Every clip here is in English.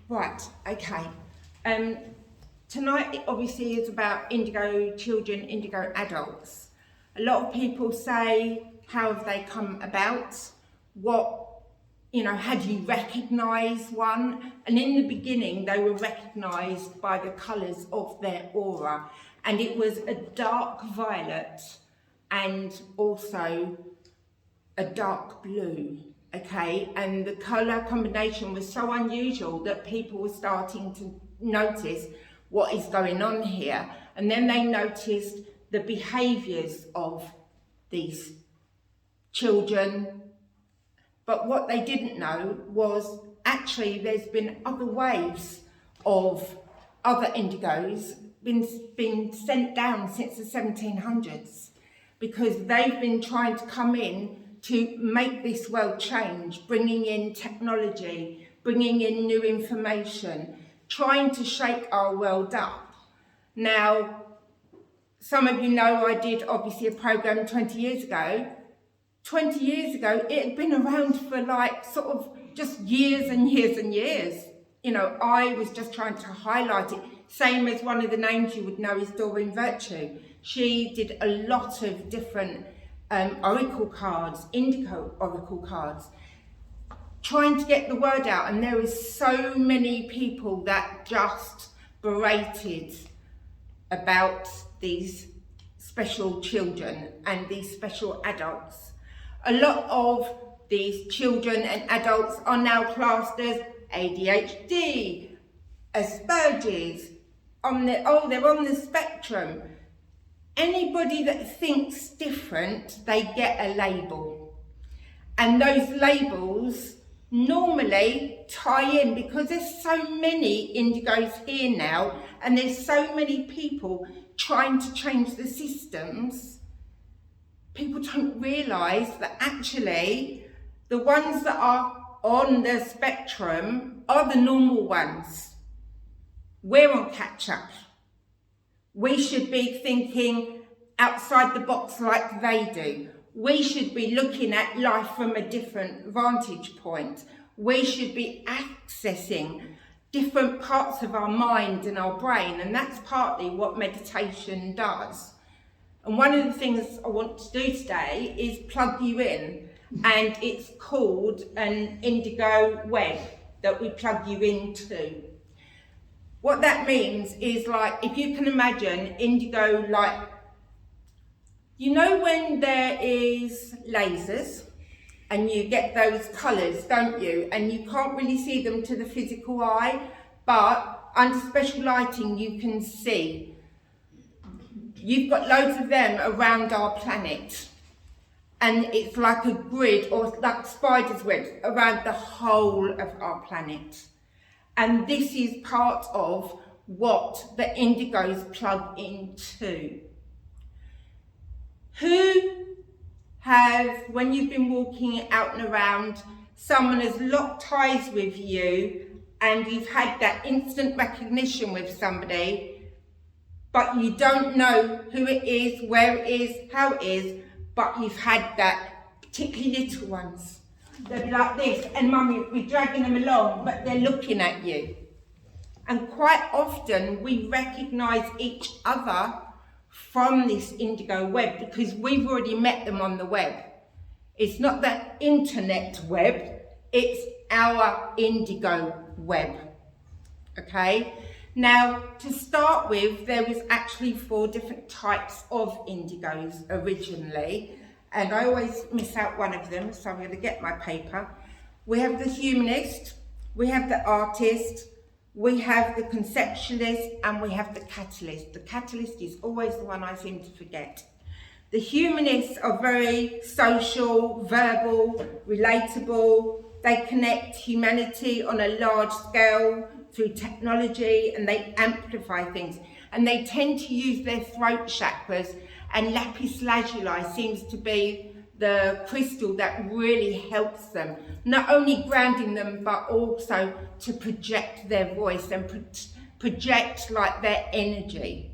Right, okay. Tonight obviously is about indigo children, indigo adults. A lot of people say, how have they come about? How do you recognise one? And in the beginning, they were recognised by the colours of their aura. And it was a dark violet and also a dark blue, okay? And the colour combination was so unusual that people were starting to notice what is going on here. And then they noticed the behaviours of these children. But what they didn't know was actually there's been other waves of other indigos been sent down since the 1700s, because they've been trying to come in to make this world change, bringing in technology, bringing in new information, trying to shake our world up. Now, some of you know I did obviously a program 20 years ago. 20 years ago, it had been around for sort of just years and years and years. I was just trying to highlight it. Same as one of the names you would know is Doreen Virtue. She did a lot of different oracle cards, indigo oracle cards, trying to get the word out. And there was so many people that just berated about these special children and these special adults. A lot of these children and adults are now classed as ADHD, Asperger's, they're on the spectrum. Anybody that thinks different, they get a label. And those labels normally tie in, because there's so many indigos here now, and there's so many people trying to change the systems. People don't realise that actually the ones that are on the spectrum are the normal ones. We're on catch up. We should be thinking outside the box like they do. We should be looking at life from a different vantage point. We should be accessing different parts of our mind and our brain, and that's partly what meditation does. And one of the things I want to do today is plug you in, and it's called an indigo web that we plug you into. What that means is, if you can imagine indigo, when there is lasers and you get those colours, don't you? And you can't really see them to the physical eye, but under special lighting you can see. You've got loads of them around our planet, and it's like a grid, or like spider's webs around the whole of our planet. And this is part of what the indigos plug into. When you've been walking out and around, someone has locked eyes with you and you've had that instant recognition with somebody, but you don't know who it is, where it is, how it is, but you've had that, particularly little ones. They'll be like this, and mummy will be dragging them along, but they're looking at you. And quite often we recognise each other from this indigo web, because we've already met them on the web. It's not the internet web, it's our indigo web. Okay? Now, to start with, there was actually 4 different types of indigos originally, and I always miss out one of them, so I'm going to get my paper. We have the humanist, we have the artist, we have the conceptualist, and we have the catalyst. The catalyst is always the one I seem to forget. The humanists are very social, verbal, relatable. They connect humanity on a large scale through technology, and they amplify things. And they tend to use their throat chakras, and lapis lazuli seems to be the crystal that really helps them, not only grounding them, but also to project their voice and project their energy.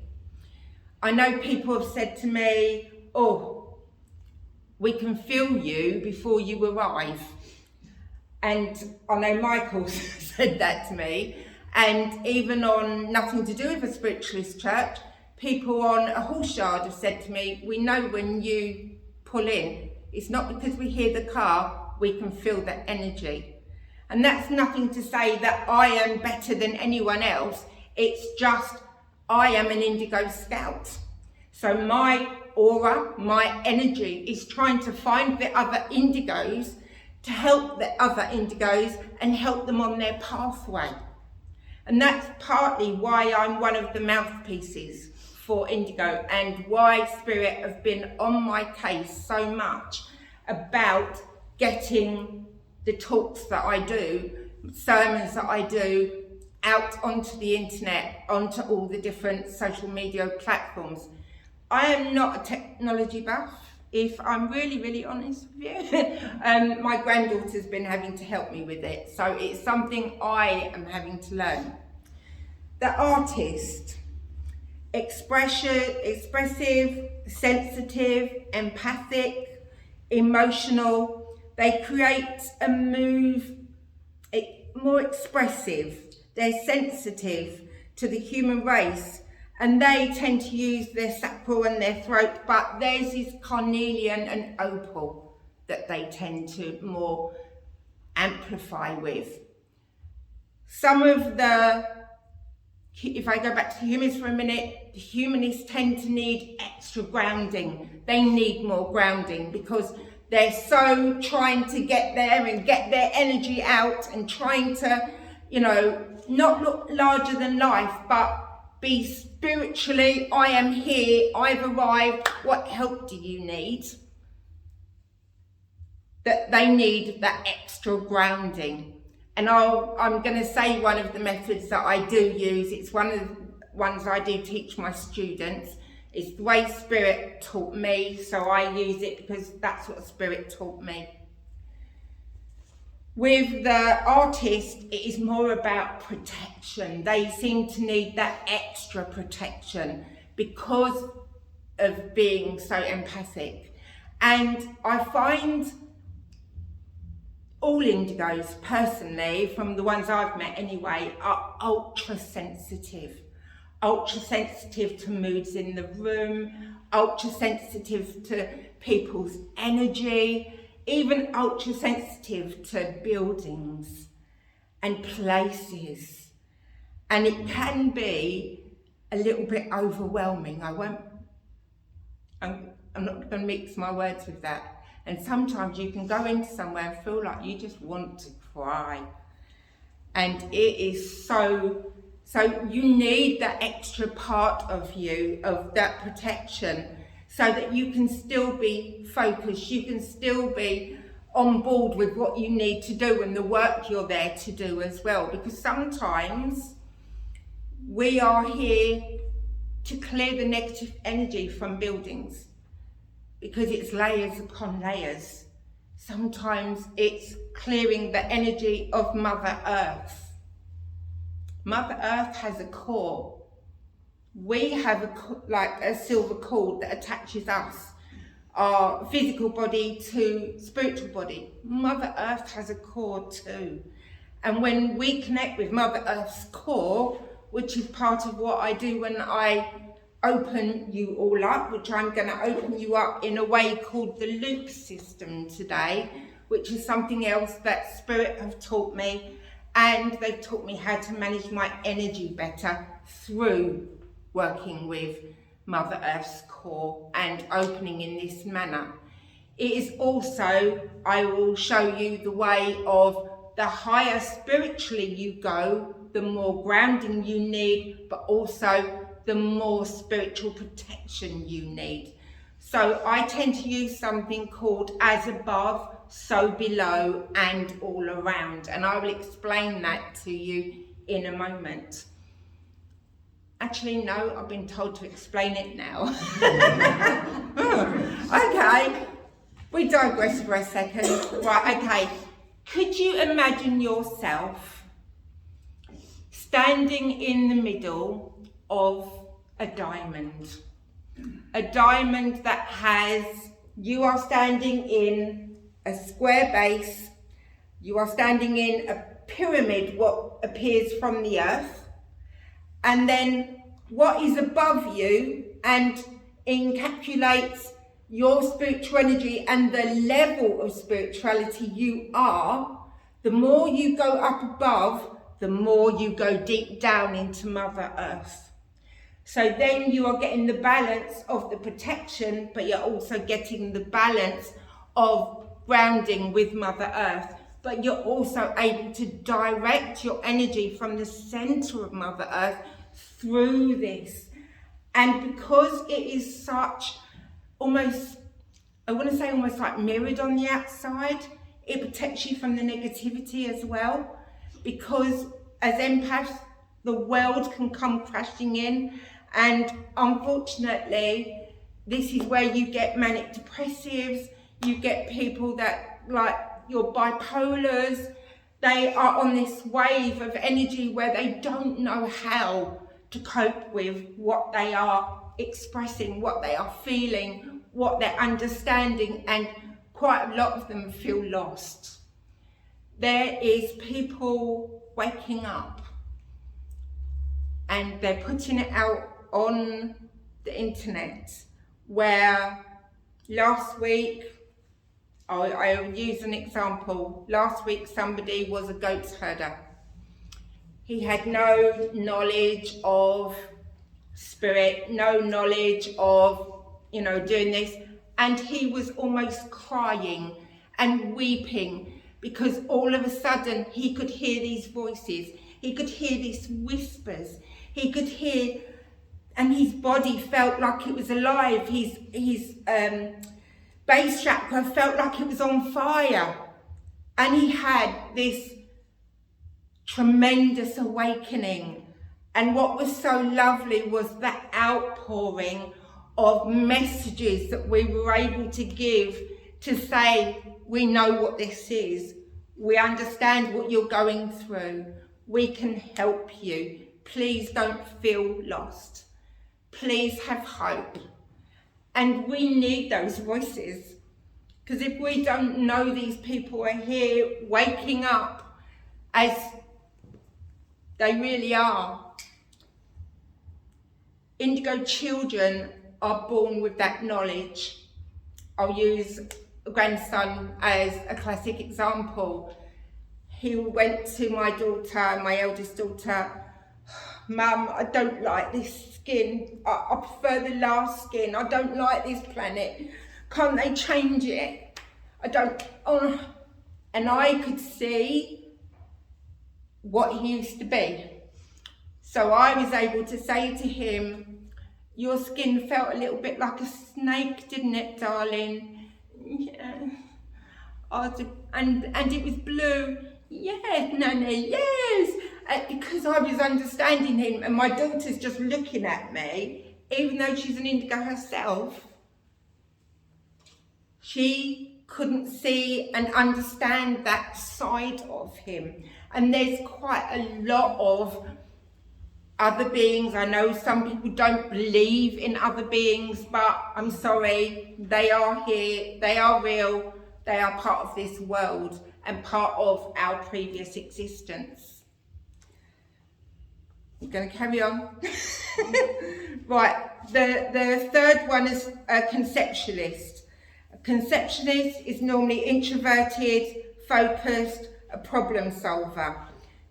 I know people have said to me, oh, we can feel you before you arrive. And I know Michael said that to me, and even on Nothing to Do with a Spiritualist Church, people on a horse yard have said to me, we know when you pull in, it's not because we hear the car, we can feel the energy. And that's nothing to say that I am better than anyone else, it's just I am an Indigo Scout. So my aura, my energy is trying to find the other Indigos to help the other Indigos and help them on their pathway. And that's partly why I'm one of the mouthpieces for Indigo, and why Spirit have been on my case so much about getting the talks that I do, sermons that I do, out onto the internet, onto all the different social media platforms. I am not a technology buff, if I'm really honest with you. My granddaughter's been having to help me with it, so it's something I am having to learn. The artist, expressive, sensitive, empathic, emotional, they create a move more expressive, they're sensitive to the human race, and they tend to use their sacral and their throat, but theirs is carnelian and opal that they tend to more amplify with. Some of the, if I go back to the humanists for a minute, the humanists tend to need extra grounding. They need more grounding because they're so trying to get there and get their energy out and trying to, not look larger than life, but be spiritually, I am here, I've arrived, what help do you need? That they need that extra grounding. And I'm going to say one of the methods that I do use, it's one of the ones I do teach my students. It's the way Spirit taught me, so I use it because that's what Spirit taught me. With the artist, it is more about protection. They seem to need that extra protection because of being so empathic. And I find all Indigos, personally, from the ones I've met anyway, are ultra sensitive to moods in the room, ultra sensitive to people's energy, even ultra sensitive to buildings and places. And it can be a little bit overwhelming. I'm not going to mix my words with that. And sometimes you can go into somewhere and feel like you just want to cry. And it is so you need that extra part of you, of that protection, so that you can still be focused, you can still be on board with what you need to do and the work you're there to do as well. Because sometimes we are here to clear the negative energy from buildings, because it's layers upon layers. Sometimes it's clearing the energy of Mother Earth. Mother Earth has a core. We have a silver cord that attaches us, our physical body to spiritual body. Mother Earth has a core too. And when we connect with Mother Earth's core, which is part of what I do when I open you all up, which I'm going to open you up in a way called the loop system today, which is something else that Spirit have taught me, and they've taught me how to manage my energy better through working with Mother Earth's core and opening in this manner. It is also, I will show you the way of the higher spiritually you go, the more grounding you need, but also the more spiritual protection you need. So I tend to use something called as above, so below, and all around. And I will explain that to you in a moment. Actually, no, I've been told to explain it now. Okay, we digress for a second. Right, okay. Could you imagine yourself standing in the middle of a diamond? A diamond that you are standing in a square base, You are standing in a pyramid, what appears from the earth, and then what is above you and encapsulates your spiritual energy and the level of spirituality you are. The more you go up above, the more you go deep down into Mother Earth. So then you are getting the balance of the protection, but you're also getting the balance of grounding with Mother Earth. But you're also able to direct your energy from the center of Mother Earth through this. And because it is such almost, I want to say almost like mirrored on the outside, it protects you from the negativity as well. Because as empaths, the world can come crashing in, and unfortunately, this is where you get manic depressives, you get people that, like your bipolars, they are on this wave of energy where they don't know how to cope with what they are expressing, what they are feeling, what they're understanding, and quite a lot of them feel lost. There is people waking up and they're putting it out on the internet, where last week, I'll use an example. Last week somebody was a goat herder. He had no knowledge of spirit, no knowledge of, doing this. And he was almost crying and weeping because all of a sudden he could hear these voices. He could hear these whispers. He could hear, and his body felt like it was alive. His base chakra felt like it was on fire. And he had this tremendous awakening. And what was so lovely was that outpouring of messages that we were able to give to say, we know what this is. We understand what you're going through. We can help you. Please don't feel lost. Please have hope. And we need those voices. Because if we don't know these people are here waking up as they really are. Indigo children are born with that knowledge. I'll use a grandson as a classic example. He went to my daughter, my eldest daughter, Mum, I don't like this skin. I prefer the last skin. I don't like this planet. Can't they change it? I don't, and I could see what he used to be. So I was able to say to him, your skin felt a little bit like a snake, didn't it, darling? Yeah. And it was blue. Yes, Nanny, yes. Because I was understanding him, and my daughter's just looking at me, even though she's an indigo herself, she couldn't see and understand that side of him. And there's quite a lot of other beings. I know some people don't believe in other beings, but I'm sorry, they are here, they are real, they are part of this world and part of our previous existence. I'm going to carry on. Right, the third one is a conceptualist. A conceptualist is normally introverted, focused, a problem solver,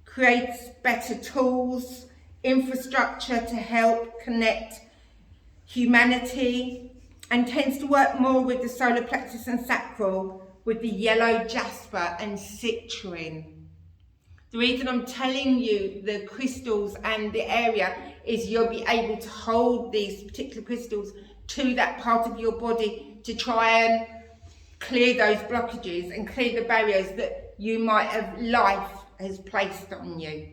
creates better tools, infrastructure to help connect humanity, and tends to work more with the solar plexus and sacral, with the yellow jasper and citrine. The reason I'm telling you the crystals and the area is you'll be able to hold these particular crystals to that part of your body to try and clear those blockages and clear the barriers that you might have, life has placed on you.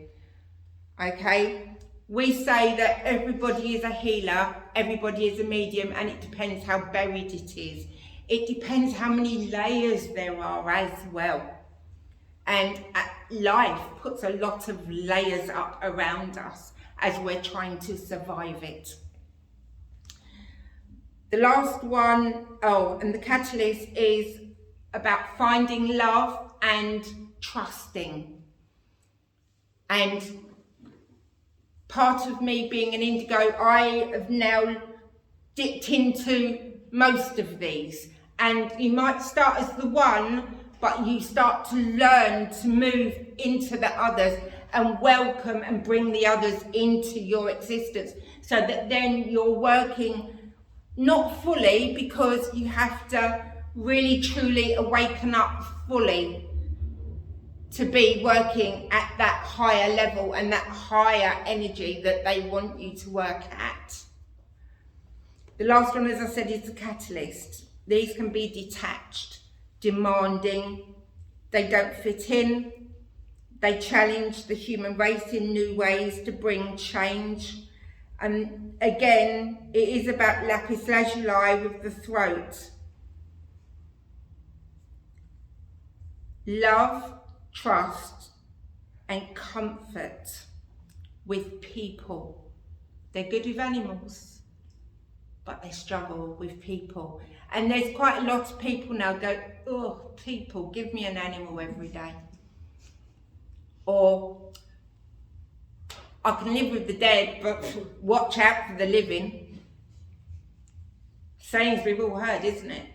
Okay? We say that everybody is a healer, everybody is a medium, and it depends how buried it is. It depends how many layers there are as well. And life puts a lot of layers up around us as we're trying to survive it. The last one, and the catalyst is about finding love and trusting. And part of me being an indigo, I have now dipped into most of these. And you might start as the one, but you start to learn to move into the others and welcome and bring the others into your existence, so that then you're working not fully, because you have to really truly awaken up fully to be working at that higher level and that higher energy that they want you to work at. The last one, as I said, is the catalyst. These can be detached, demanding, they don't fit in, they challenge the human race in new ways to bring change. And again, it is about lapis lazuli with the throat. Love, trust, and comfort with people. They're good with animals, but they struggle with people. And there's quite a lot of people now go, oh, people, give me an animal every day. Or, I can live with the dead, but watch out for the living. Sayings we've all heard, isn't it?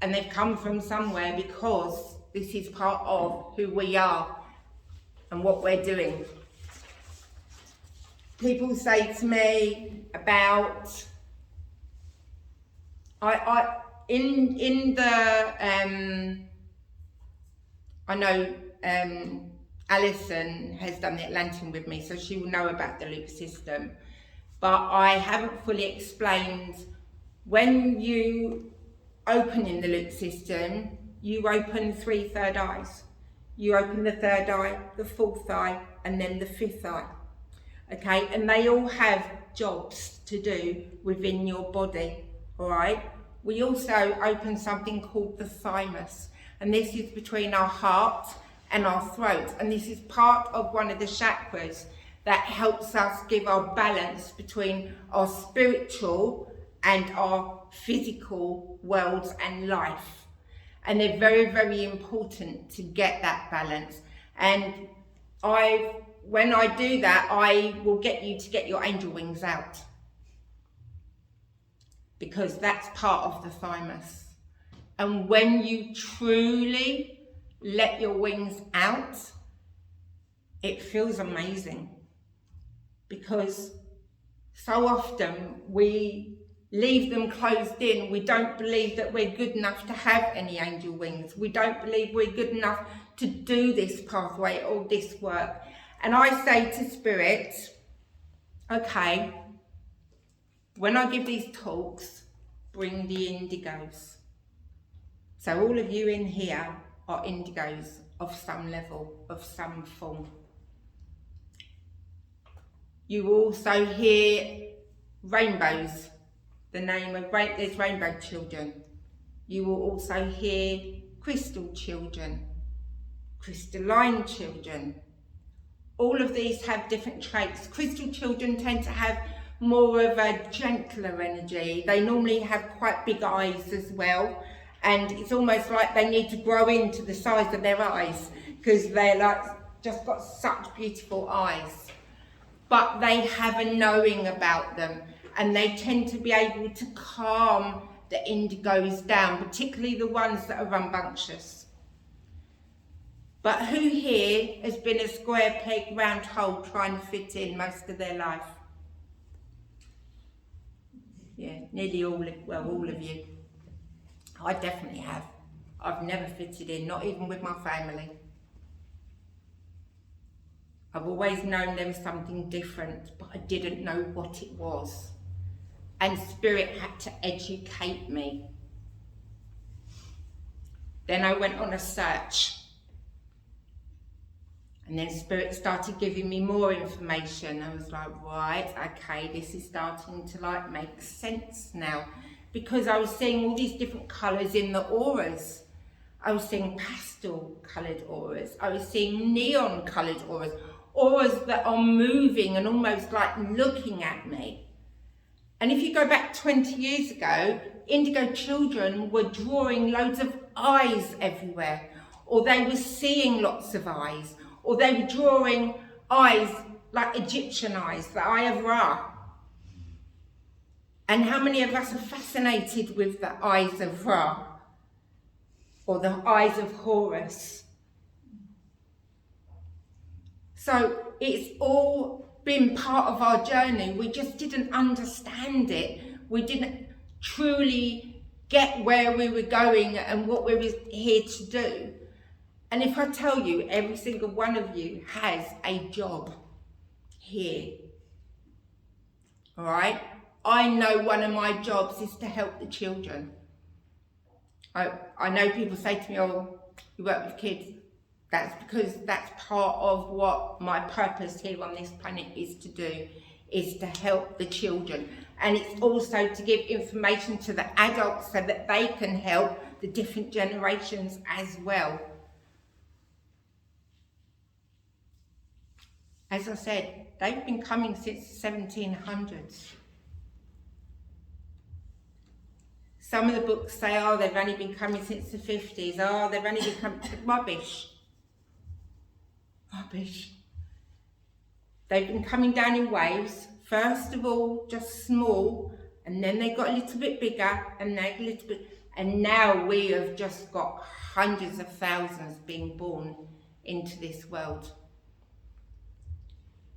And they've come from somewhere, because this is part of who we are and what we're doing. People say to me about, I know Alison has done the Atlantean with me, so she will know about the loop system. But I haven't fully explained, when you open in the loop system, you open 3 third eyes. You open the third eye, the fourth eye, and then the fifth eye. Okay, and they all have jobs to do within your body, all right? We also open something called the thymus, and this is between our heart and our throat, and this is part of one of the chakras that helps us give our balance between our spiritual and our physical worlds and life. And they're very, very important to get that balance. And when I do that, I will get you to get your angel wings out, because that's part of the thymus. And when you truly let your wings out, it feels amazing, because so often we leave them closed in. We don't believe that we're good enough to have any angel wings. We don't believe we're good enough to do this pathway or this work. And I say to Spirit, okay, when I give these talks, bring the indigos. So all of you in here are indigos of some level, of some form. You will also hear rainbows. The name of there's rainbow children. You will also hear crystal children, crystalline children. All of these have different traits. Crystal children tend to have more of a gentler energy. They normally have quite big eyes as well, and it's almost like they need to grow into the size of their eyes, because they're like just got such beautiful eyes. But they have a knowing about them, and they tend to be able to calm the indigos down, particularly the ones that are rambunctious. But who here has been a square peg round hole trying to fit in most of their life? Yeah, nearly all of you. I definitely have. I've never fitted in, not even with my family. I've always known there was something different, but I didn't know what it was. And Spirit had to educate me. Then I went on a search. And then Spirit started giving me more information. I was like, right, okay, this is starting to make sense now. Because I was seeing all these different colours in the auras. I was seeing pastel coloured auras. I was seeing neon coloured auras. Auras that are moving and almost like looking at me. And if you go back 20 years ago, indigo children were drawing loads of eyes everywhere. or they were seeing lots of eyes, or they were drawing eyes like Egyptian eyes, the Eye of Ra. And how many of us are fascinated with the eyes of Ra, or the eyes of Horus? So it's all been part of our journey. We just didn't understand it. We didn't truly get where we were going and what we were here to do. And if I tell you, every single one of you has a job here. All right? I know one of my jobs is to help the children. I know people say to me, oh, you work with kids. That's because that's part of what my purpose here on this planet is to do, is to help the children. And it's also to give information to the adults so that they can help the different generations as well. As I said, they've been coming since the 1700s. Some of the books say, oh, they've only been coming since the 50s. Oh, they've only been coming. Rubbish. Rubbish. They've been coming down in waves. First of all, just small, and then they got a little bit bigger, and then a little bit, and now we have just got hundreds of thousands being born into this world.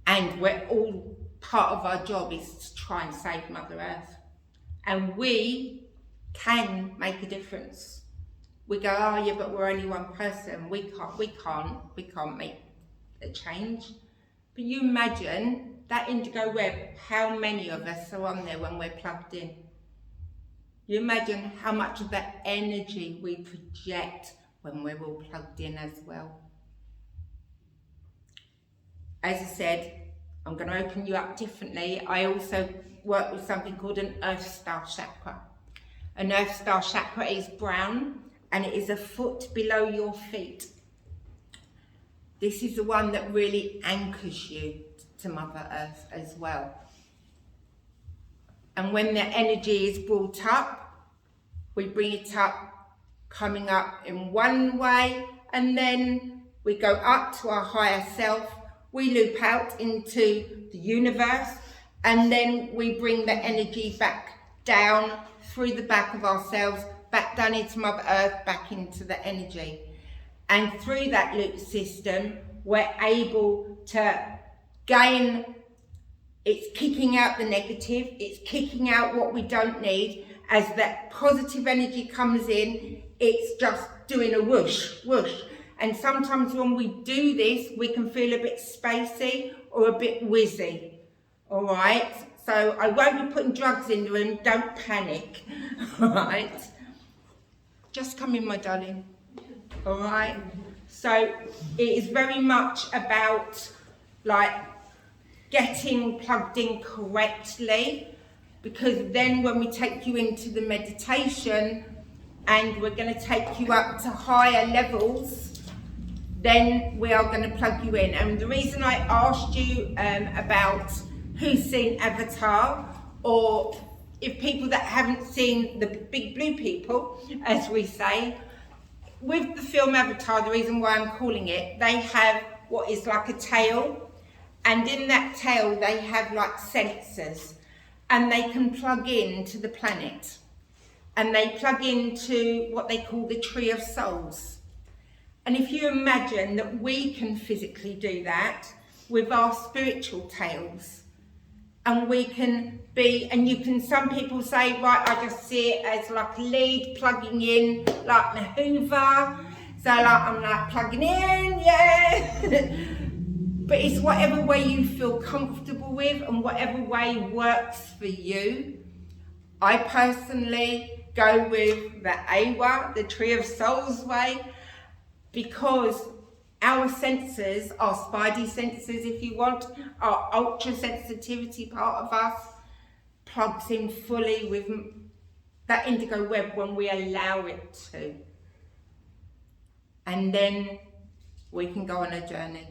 And we're all, part of our job is to try and save Mother Earth. And we can make a difference. We go, oh yeah, but we're only one person. We can't make a change. But you imagine that indigo web, how many of us are on there when we're plugged in? You imagine how much of that energy we project when we're all plugged in as well. As I said, I'm going to open you up differently. I also work with something called an Earth Star chakra. An Earth Star chakra is brown and it is a foot below your feet. This is the one that really anchors you to Mother Earth as well. And when the energy is brought up, we bring it up, coming up in one way, and then we go up to our higher self. We loop out into the universe, and then we bring the energy back down through the back of ourselves, back down into Mother Earth, back into the energy. And through that loop system, we're able to gain, it's kicking out the negative, it's kicking out what we don't need. As that positive energy comes in, it's just doing a whoosh, whoosh. And sometimes when we do this, we can feel a bit spacey or a bit whizzy, all right? So I won't be putting drugs in the room, don't panic, all right? Just come in, my darling, all right? So it is very much about like getting plugged in correctly, because then when we take you into the meditation and we're going to take you up to higher levels, then we are going to plug you in. And the reason I asked you about who's seen Avatar, or if people that haven't seen the big blue people, as we say, with the film Avatar, the reason why I'm calling it, they have what is like a tail, and in that tail they have like sensors, and they can plug in to the planet, and they plug into what they call the Tree of Souls. And if you imagine that we can physically do that with our spiritual tails, and we can be, and you can, some people say, right, I just see it as like a lead plugging in, like my Hoover. So like, I'm like plugging in, yeah. But it's whatever way you feel comfortable with and whatever way works for you. I personally go with the AWA, the Tree of Souls way, because our senses, our spidey senses if you want, our ultra sensitivity part of us plugs in fully with that indigo web when we allow it to. And then we can go on a journey.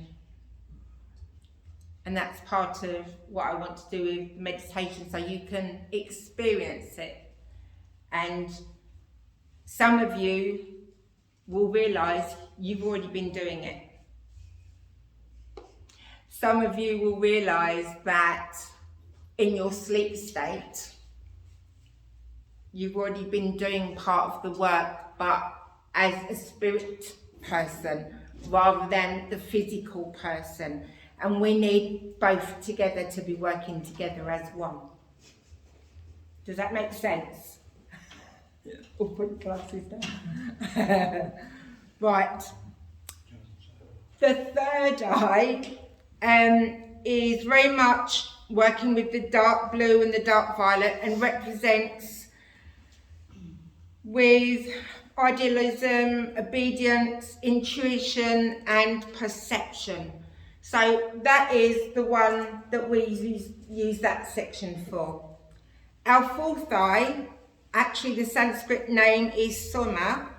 And that's part of what I want to do with meditation, so you can experience it. And some of you will realise you've already been doing it. Some of you will realise that in your sleep state, you've already been doing part of the work, but as a spirit person rather than the physical person. And we need both together to be working together as one. Does that make sense? Yeah. We'll put glasses down. Right. The third eye is very much working with the dark blue and the dark violet, and represents with idealism, obedience, intuition and perception. So that is the one that we use that section for. Our fourth eye, actually the Sanskrit name is Soma,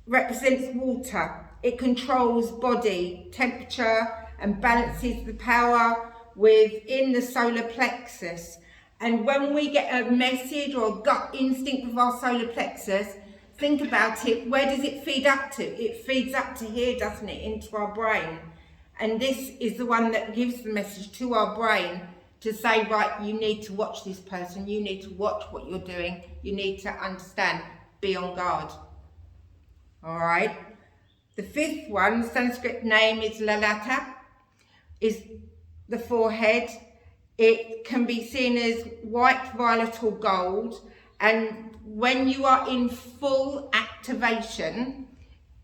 represents water. It controls body temperature and balances the power within the solar plexus. And when we get a message or a gut instinct of our solar plexus, think about it, where does it feed up to? It feeds up to here, doesn't it, into our brain. And this is the one that gives the message to our brain to say, right, you need to watch this person, you need to watch what you're doing, you need to understand, be on guard. All right. The fifth one, Sanskrit name is Lalata, is the forehead. It can be seen as white, violet or gold, and when you are in full activation,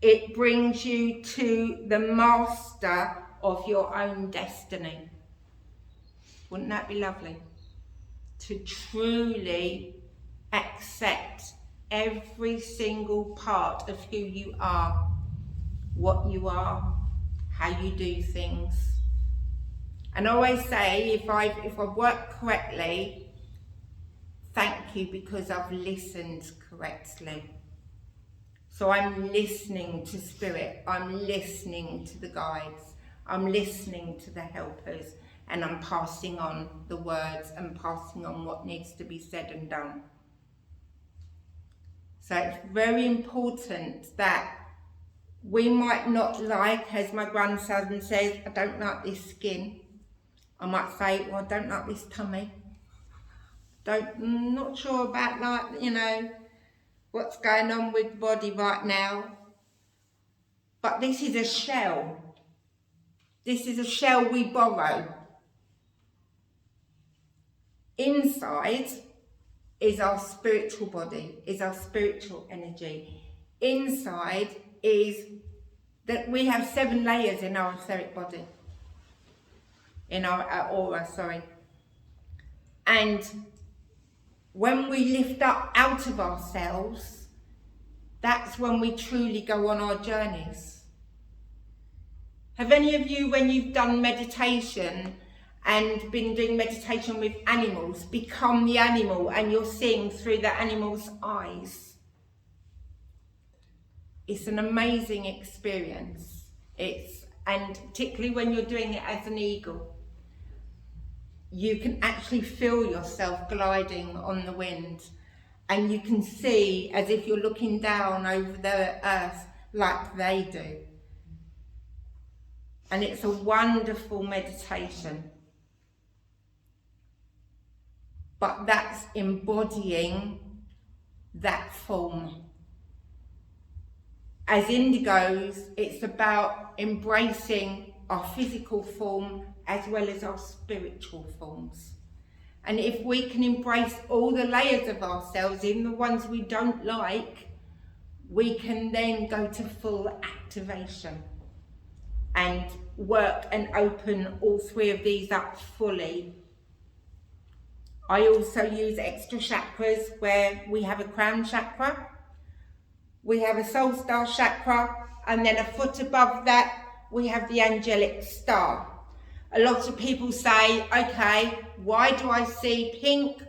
it brings you to the master of your own destiny. Wouldn't that be lovely? To truly accept every single part of who you are, what you are, how you do things. And I always say, if I've worked correctly, thank you, because I've listened correctly. So I'm listening to spirit, I'm listening to the guides, I'm listening to the helpers, and I'm passing on the words and passing on what needs to be said and done. So it's very important that we might not like, as my grandson says, I don't like this skin. I might say, well, I don't like this tummy. I'm not sure about, like, you know, what's going on with the body right now. But this is a shell. This is a shell we borrow. Inside is our spiritual body, is our spiritual energy. Inside is that we have 7 layers in our etheric body, in our aura, sorry. And when we lift up out of ourselves, that's when we truly go on our journeys. Have any of you, when you've done meditation and been doing meditation with animals, become the animal and you're seeing through the animal's eyes? It's an amazing experience. And particularly when you're doing it as an eagle, you can actually feel yourself gliding on the wind, and you can see as if you're looking down over the earth like they do. And it's a wonderful meditation. But that's embodying that form. As indigos, it's about embracing our physical form as well as our spiritual forms. And if we can embrace all the layers of ourselves, even the ones we don't like, we can then go to full activation and work and open all 3 of these up fully. I also use extra chakras, where we have a crown chakra, we have a soul star chakra, and then a foot above that we have the angelic star. A lot of people say, okay, why do I see pink,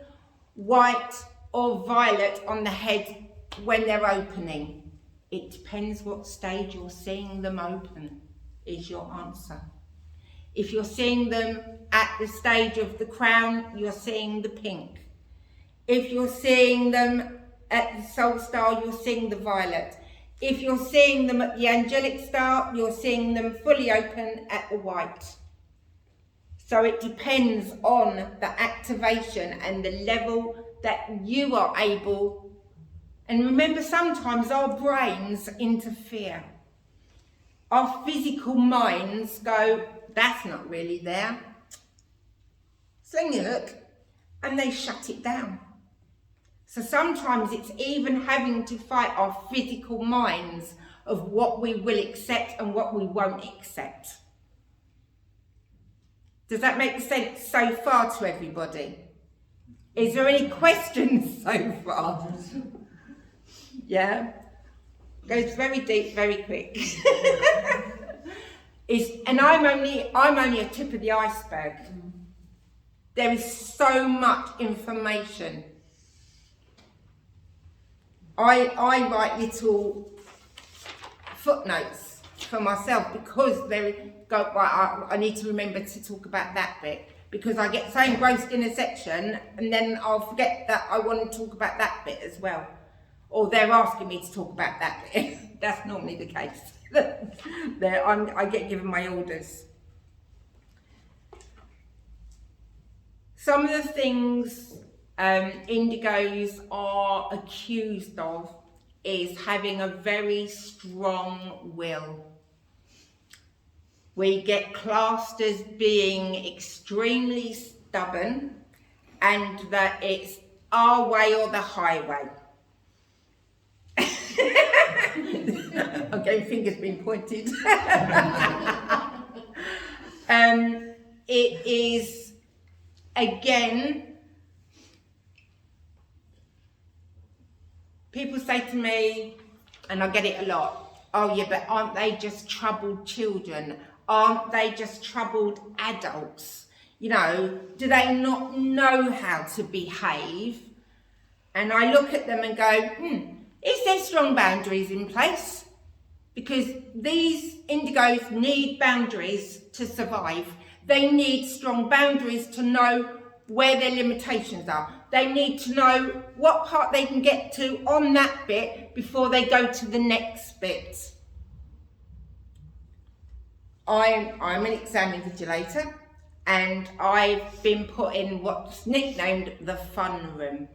white or violet on the head when they're opening? It depends what stage you're seeing them open, is your answer. If you're seeing them at the stage of the crown, you're seeing the pink. If you're seeing them at the soul star, you're seeing the violet. If you're seeing them at the angelic star, you're seeing them fully open at the white. So it depends on the activation and the level that you are able. And remember, sometimes our brains interfere. Our physical minds go, that's not really there. So then you look, and they shut it down. So sometimes it's even having to fight our physical minds of what we will accept and what we won't accept. Does that make sense so far to everybody? Is there any questions so far? Yeah? Goes very deep, very quick. And I'm only a tip of the iceberg. There is so much information. I write little footnotes for myself because I need to remember to talk about that bit, because I get so engrossed in a section and then I'll forget that I want to talk about that bit as well. Or they're asking me to talk about that bit. That's normally the case. I get given my orders. Some of the things indigos are accused of is having a very strong will. We get classed as being extremely stubborn, and that it's our way or the highway. I'm getting fingers being pointed. It is, again, people say to me, and I get it a lot, oh yeah, but aren't they just troubled children? Aren't they just troubled adults? You know, do they not know how to behave? And I look at them and go, is there strong boundaries in place? Because these indigos need boundaries to survive. They need strong boundaries to know where their limitations are. They need to know what part they can get to on that bit before they go to the next bit. I'm an exam invigilator, and I've been put in what's nicknamed the fun room.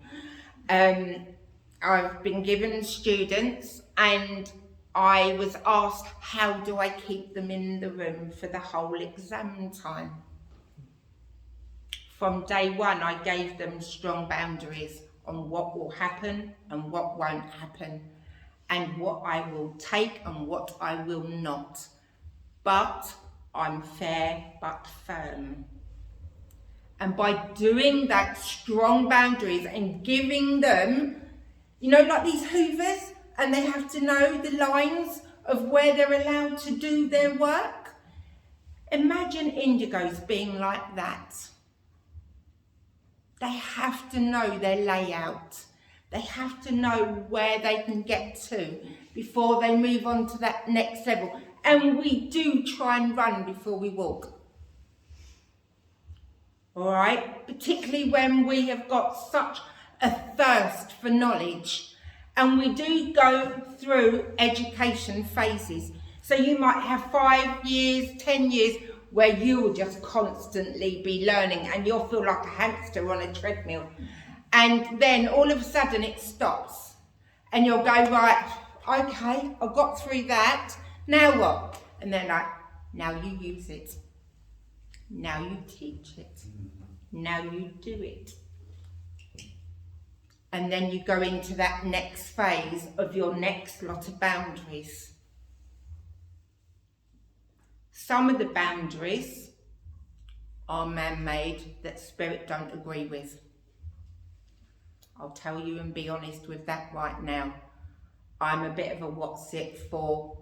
I've been given students, and I was asked, how do I keep them in the room for the whole exam time? From day one, I gave them strong boundaries on what will happen and what won't happen, and what I will take and what I will not. But I'm fair but firm. And by doing that strong boundaries and giving them, you know, like these hoovers, and they have to know the lines of where they're allowed to do their work. Imagine indigos being like that. They have to know their layout. They have to know where they can get to before they move on to that next level. And we do try and run before we walk. All right? Particularly when we have got such a thirst for knowledge. And we do go through education phases. So you might have 5 years, 10 years, where you will just constantly be learning and you'll feel like a hamster on a treadmill. And then all of a sudden it stops. And you'll go, right, okay, I got through that. Now what? And then like, now you use it. Now you teach it. Now you do it. And then you go into that next phase of your next lot of boundaries. Some of the boundaries are man-made that spirit don't agree with. I'll tell you and be honest with that right now. I'm a bit of a what's it for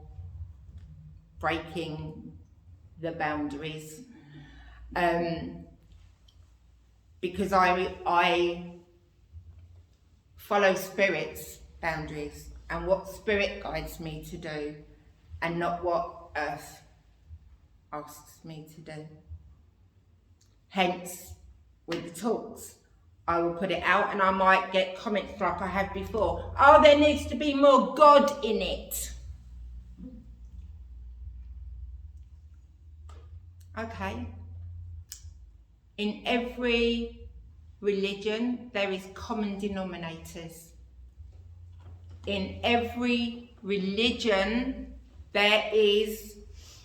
breaking the boundaries. Because I follow spirit's boundaries and what spirit guides me to do, and not what earth asks me to do. Hence, with the talks, I will put it out and I might get comments like I have before. Oh, there needs to be more God in it. Okay. In every religion, there is common denominators. In every religion, there is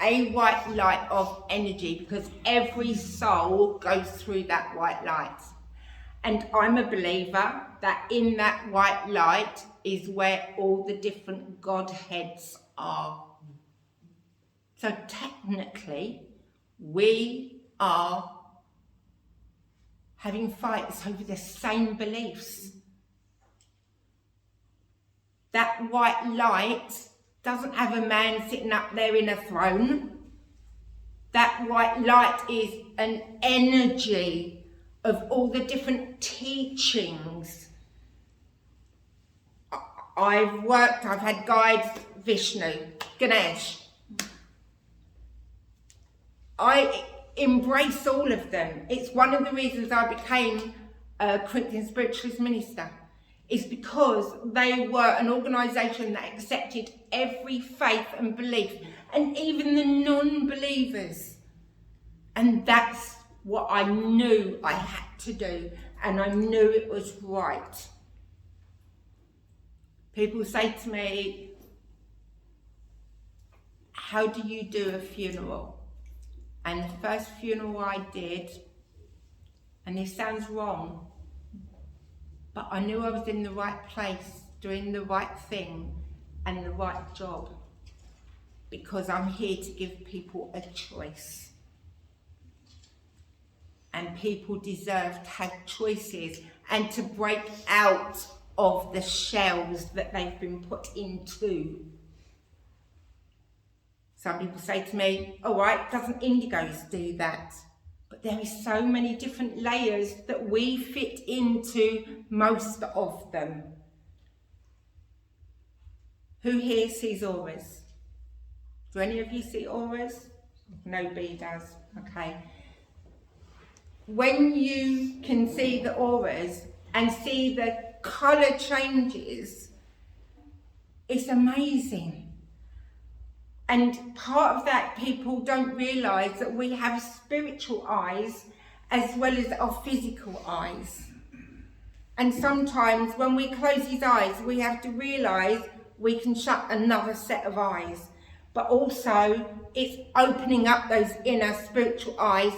a white light of energy, because every soul goes through that white light. And I'm a believer that in that white light is where all the different Godheads are. So technically, we are having fights over the same beliefs. That white light doesn't have a man sitting up there in a throne. That white light is an energy of all the different teachings. I've had guides, Vishnu, Ganesh. I embrace all of them. It's one of the reasons I became a Corinthian spiritualist minister. Is because they were an organisation that accepted every faith and belief, and even the non-believers. And that's what I knew I had to do, and I knew it was right. People say to me, how do you do a funeral? And the first funeral I did, and this sounds wrong, but I knew I was in the right place, doing the right thing and the right job, because I'm here to give people a choice. And people deserve to have choices and to break out of the shells that they've been put into. Some people say to me, all right, doesn't Indigos do that? But there is so many different layers that we fit into most of them. Who here sees auras? Do any of you see auras? Nobody does, okay. When you can see the auras and see the colour changes, it's amazing. And part of that, people don't realise that we have spiritual eyes as well as our physical eyes. And sometimes when we close these eyes, we have to realise we can shut another set of eyes. But also, it's opening up those inner spiritual eyes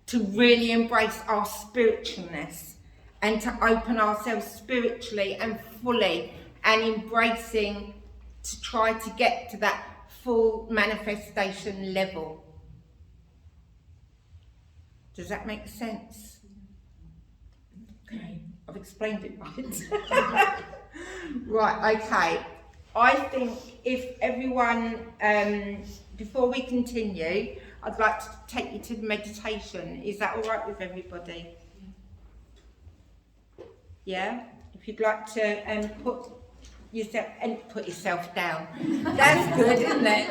to really embrace our spiritualness and to open ourselves spiritually and fully, and embracing to try to get to that full manifestation level. Does that make sense? Okay, I've explained it right. Right, okay. I think if everyone, before we continue, I'd like to take you to the meditation. Is that all right with everybody? Yeah? If you'd like to put yourself down. That's good, isn't it?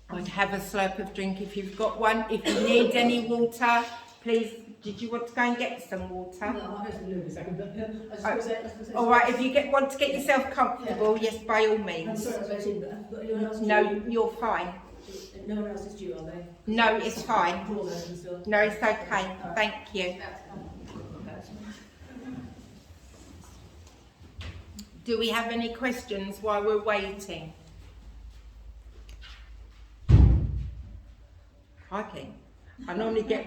I'd have a slurp of drink if you've got one. If you need any water, please. Did you want to go and get some water? No, I have to move a second, but all right, if you want to get yourself comfortable, yes, by all means. I'm sorry I was waiting, but have got anyone else due? No, you're fine. No one else is due, are they? No, it's fine. No, it's okay. Thank you. Do we have any questions while we're waiting? Okay. I normally get...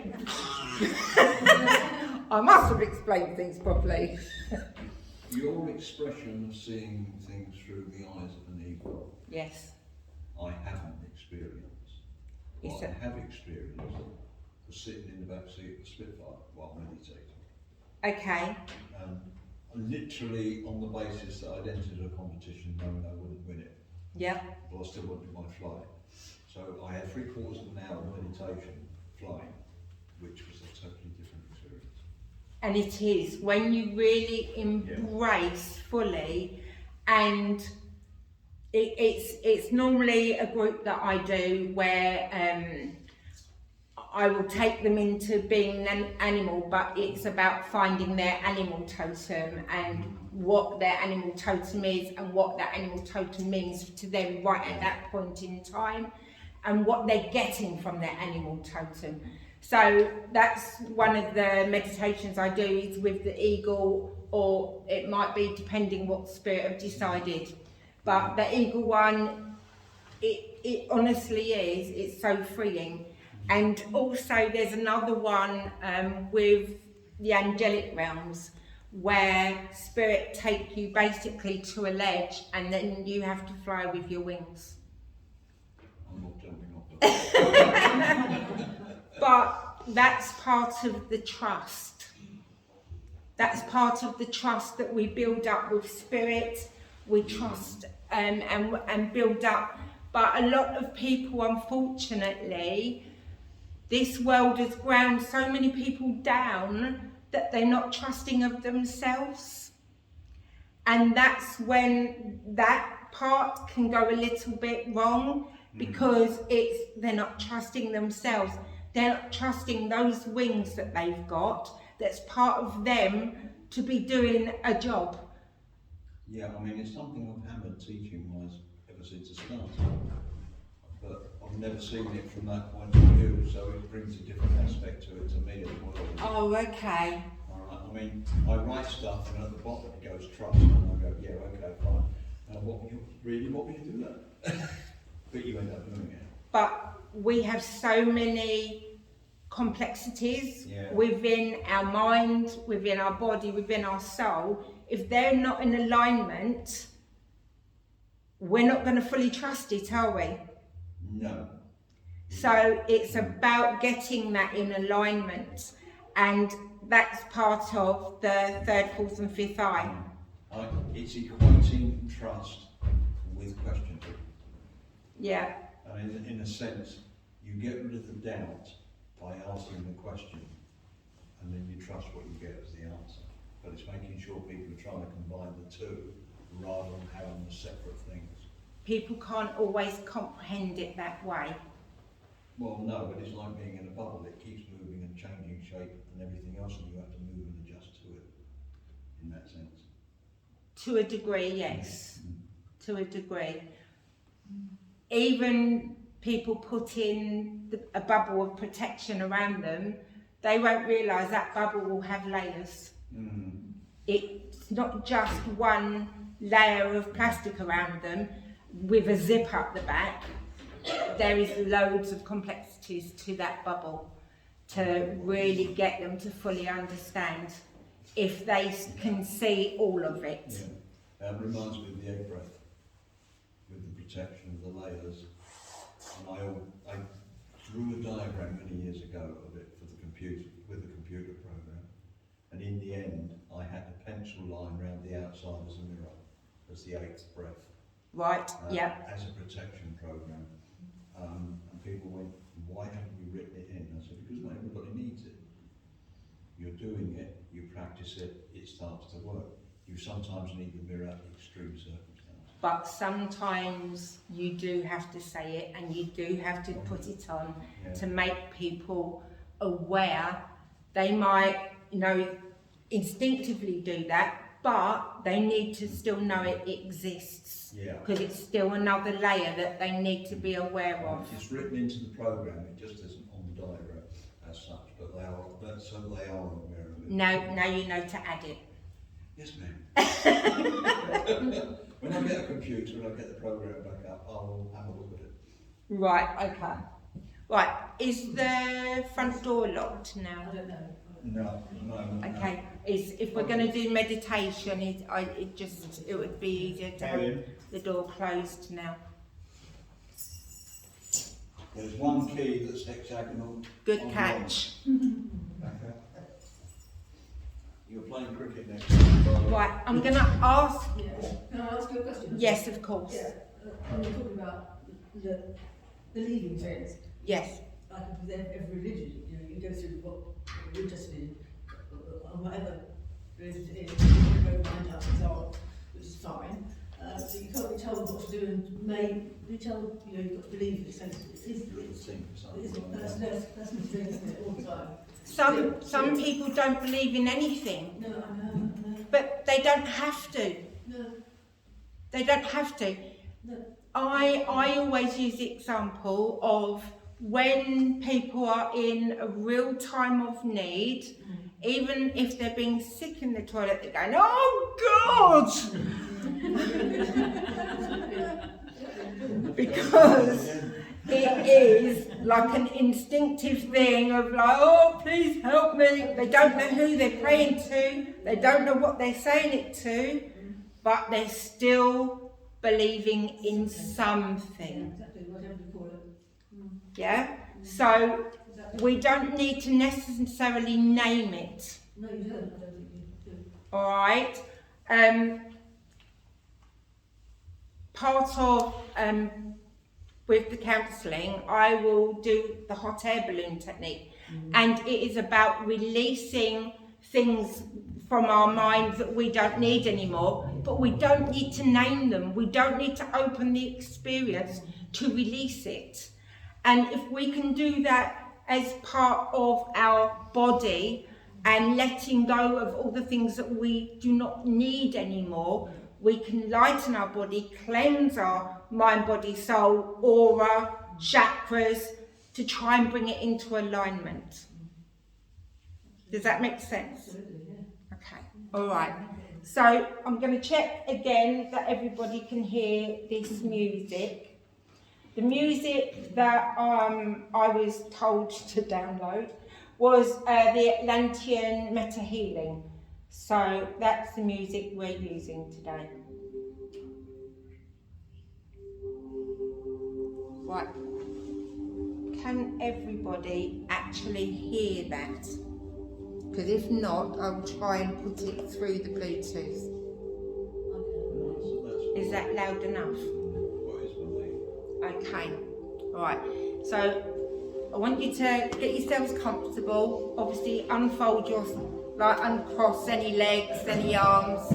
I must have explained things properly. Your expression of seeing things through the eyes of an eagle, yes, I haven't experienced. What I have experienced was sitting in the back seat of the Spitfire while meditating. Okay. Literally on the basis that I'd entered a competition knowing I wouldn't win it. Yeah. But I still wanted my flight. So I had 3/4 of an hour of meditation flying, which was a totally different experience. And it is, when you really embrace fully, and it's normally a group that I do where I will take them into being an animal, but it's about finding their animal totem and what their animal totem is and what that animal totem means to them right at that point in time and what they're getting from their animal totem. So that's one of the meditations I do is with the eagle, or it might be depending what spirit have decided. But the eagle one, it honestly is, it's so freeing. And also there's another one with the angelic realms where spirit take you basically to a ledge and then you have to fly with your wings. I'm not jumping off the But that's part of the trust. That's part of the trust that we build up with spirit. We trust and build up. But a lot of people, unfortunately, this world has ground so many people down that they're not trusting of themselves. And that's when that part can go a little bit wrong, because they're not trusting themselves. They're not trusting those wings that they've got, that's part of them to be doing a job. Yeah, I mean, it's something I've hammered teaching-wise ever since I started. But I've never seen it from that point of view, so it brings a different aspect to it to me as well. Oh, okay. Alright, I mean, I write stuff and at the bottom it goes trust, and I go, yeah, okay, fine. What would you do that? But you end up doing it. But we have so many complexities within our mind, within our body, within our soul. If they're not in alignment, we're not going to fully trust it, are we? No. So it's about getting that in alignment, and that's part of the third, fourth and fifth eye. It's equating trust with questioning. Yeah. And in a sense, you get rid of the doubt by asking the question, and then you trust what you get as the answer. But it's making sure people are trying to combine the two rather than having them as separate things. People can't always comprehend it that way. Well, no, but it's like being in a bubble. It keeps moving and changing shape and everything else, and you have to move and adjust to it in that sense. To a degree, yes. To a degree. Even people put in a bubble of protection around them, they won't realise that bubble will have layers. It's not just one layer of plastic around them with a zip up the back. There is loads of complexities to that bubble to really get them to fully understand, if they can see all of it. Yeah. It reminds me of the egg breath, with the protection of the layers. And I drew a diagram many years ago of it for the computer, with the computer program. And in the end, I had a pencil line around the outside as a mirror, as the eighth breath. Right, yeah. As a protection program. And people went, why haven't you written it in? I said, because not everybody needs it. You're doing it, you practice it, it starts to work. You sometimes need the mirror in extreme circumstances. But sometimes you do have to say it, and you do have to put it on to make people aware. They might, instinctively do that, but they need to still know it exists. Because it's still another layer that they need to be aware of. It's written into the program, it just isn't on the diagram as such, but they are aware of it. Now you know to add it. Yes, ma'am. When I get a computer and I get the program back up, I'll have a look at it. Right, okay. Right, is the front door locked now? I don't know. No. Okay, if we're going to do meditation, it would be easier to have the door closed now. There's one key that's hexagonal. Good catch. You're playing cricket next time. Right, I'm going to ask. Yeah. Can I ask you a question? Yes, of course. Yeah. When you're talking about the leaving things, Yes. like with every religion, you go through what you're interested in, or whatever religion it is, you go find out and so on, which is fine. So you can't be told what to do and be told, you've got to believe this. That's my thing, isn't it, all the time. Some people don't believe in anything, No, I know. but they don't have to. No, They don't have to. no. I always use the example of when people are in a real time of need, even if they're being sick in the toilet, they're going, oh God! Because it is like an instinctive thing of like, oh, please help me. They don't know who they're praying to. They don't know what they're saying it to, but they're still believing in something. Exactly, whatever you call it. Yeah? So we don't need to necessarily name it. No, you don't. I don't think you do. All right. Part of with the counselling, I will do the hot air balloon technique, and it is about releasing things from our mind that we don't need anymore, but we don't need to name them. We don't need to open the experience to release it. And if we can do that as part of our body and letting go of all the things that we do not need anymore, we can lighten our body, cleanse our mind, body, soul, aura, chakras, to try and bring it into alignment. Does that make sense? Absolutely, yeah. Okay, all right. So I'm going to check again that everybody can hear this music. The music that I was told to download was the Atlantean Meta Healing. So that's the music we're using today. Right. Can everybody actually hear that? Because if not, I'll try and put it through the Bluetooth. Is that loud enough? Okay, alright. So I want you to get yourselves comfortable. Obviously uncross any legs, any arms.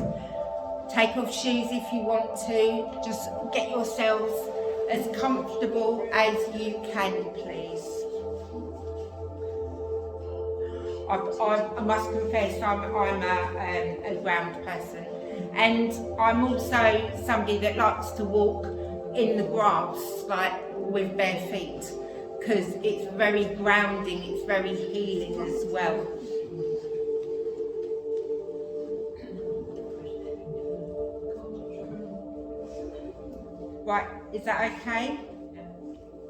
Take off shoes if you want to. Just get yourselves as comfortable as you can, please. I must confess, I'm a ground person, and I'm also somebody that likes to walk in the grass, like with bare feet, because it's very grounding, it's very healing as well. Right, is that okay?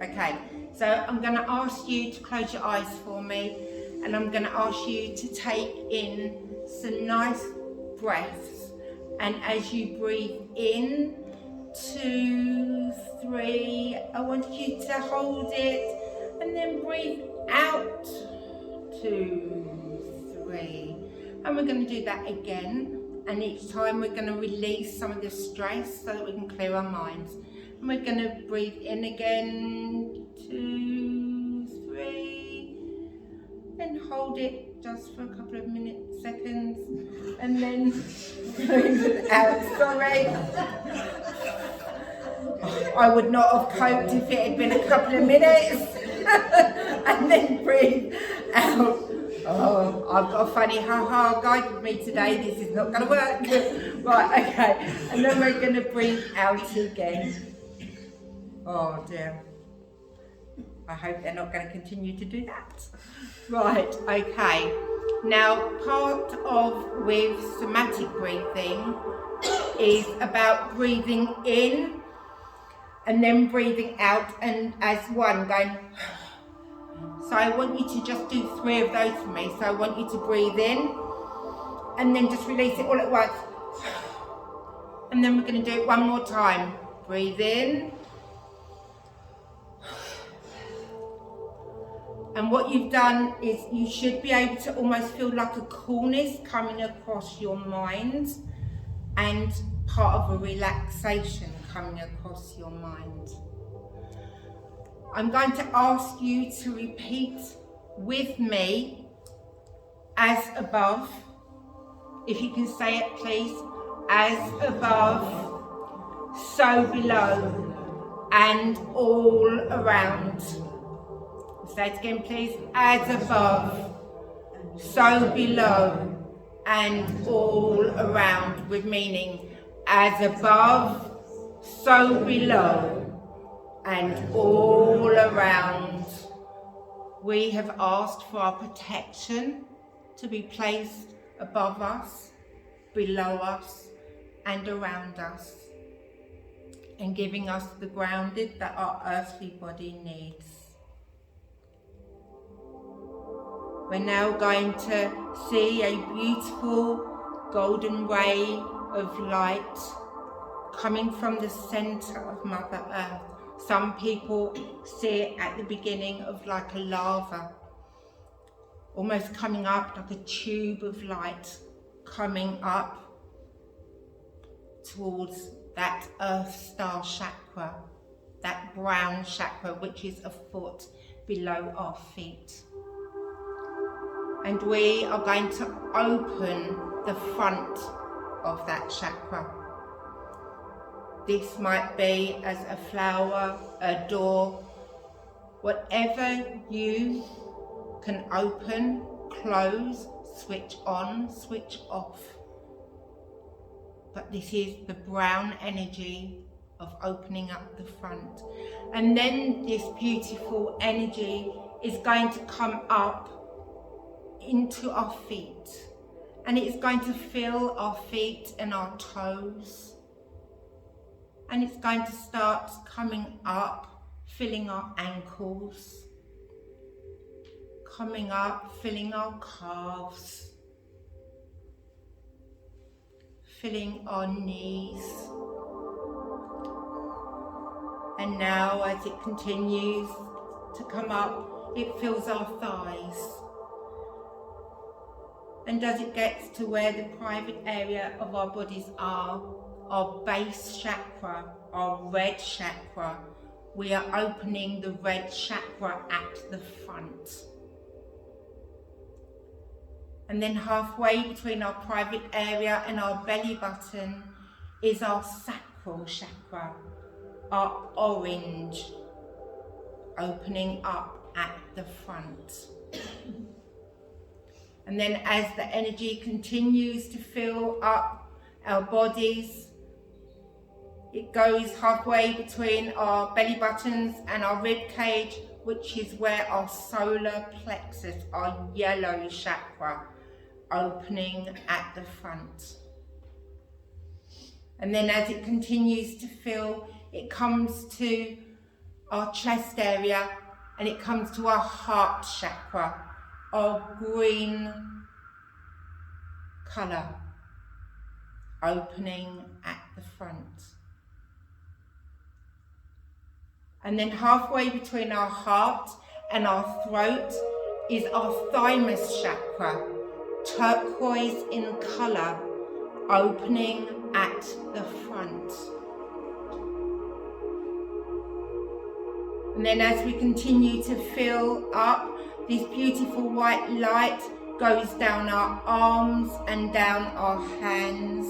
Okay, so I'm going to ask you to close your eyes for me, and I'm going to ask you to take in some nice breaths, and as you breathe in, 2, 3, I want you to hold it, and then breathe out, 2, 3, and we're going to do that again, and each time we're going to release some of the stress so that we can clear our minds. And we're going to breathe in again, 2, 3, and hold it just for a couple of minutes, seconds, and then breathe it out. Sorry. I would not have coped if it had been a couple of minutes. And then breathe out. Oh, I've got a funny ha-ha guide with me today. This is not going to work. Right, okay. And then we're going to breathe out again. Oh dear. I hope they're not going to continue to do that. Right, okay. Now, part of with somatic breathing is about breathing in and then breathing out, and as one going. So I want you to just do 3 of those for me. So I want you to breathe in and then just release it all at once. And then we're going to do it one more time. Breathe in. And what you've done is you should be able to almost feel like a coolness coming across your mind and part of a relaxation coming across your mind. I'm going to ask you to repeat with me, as above. If you can say it, please. As above, so below, and all around. Say it again, please. As above, so below, and all around, with meaning as above, so below, and all around. We have asked for our protection to be placed above us, below us, and around us, and giving us the grounded that our earthly body needs. We're now going to see a beautiful golden ray of light coming from the centre of Mother Earth. Some people see it at the beginning of like a lava, almost coming up like a tube of light, coming up towards that Earth Star chakra, that brown chakra, which is a foot below our feet. And we are going to open the front of that chakra. This might be as a flower, a door, whatever you can open, close, switch on, switch off. But this is the brown energy of opening up the front. And then this beautiful energy is going to come up into our feet. And it's going to fill our feet and our toes. And it's going to start coming up, filling our ankles, coming up, filling our calves, filling our knees. And now as it continues to come up, it fills our thighs. And as it gets to where the private area of our bodies are, our base chakra, our red chakra, we are opening the red chakra at the front. And then halfway between our private area and our belly button is our sacral chakra, our orange, opening up at the front. And then as the energy continues to fill up our bodies, it goes halfway between our belly buttons and our rib cage, which is where our solar plexus, our yellow chakra, opening at the front. And then as it continues to fill, it comes to our chest area and it comes to our heart chakra, our green colour, opening at the front. And then halfway between our heart and our throat is our thymus chakra, turquoise in colour, opening at the front. And then as we continue to fill up, this beautiful white light goes down our arms and down our hands.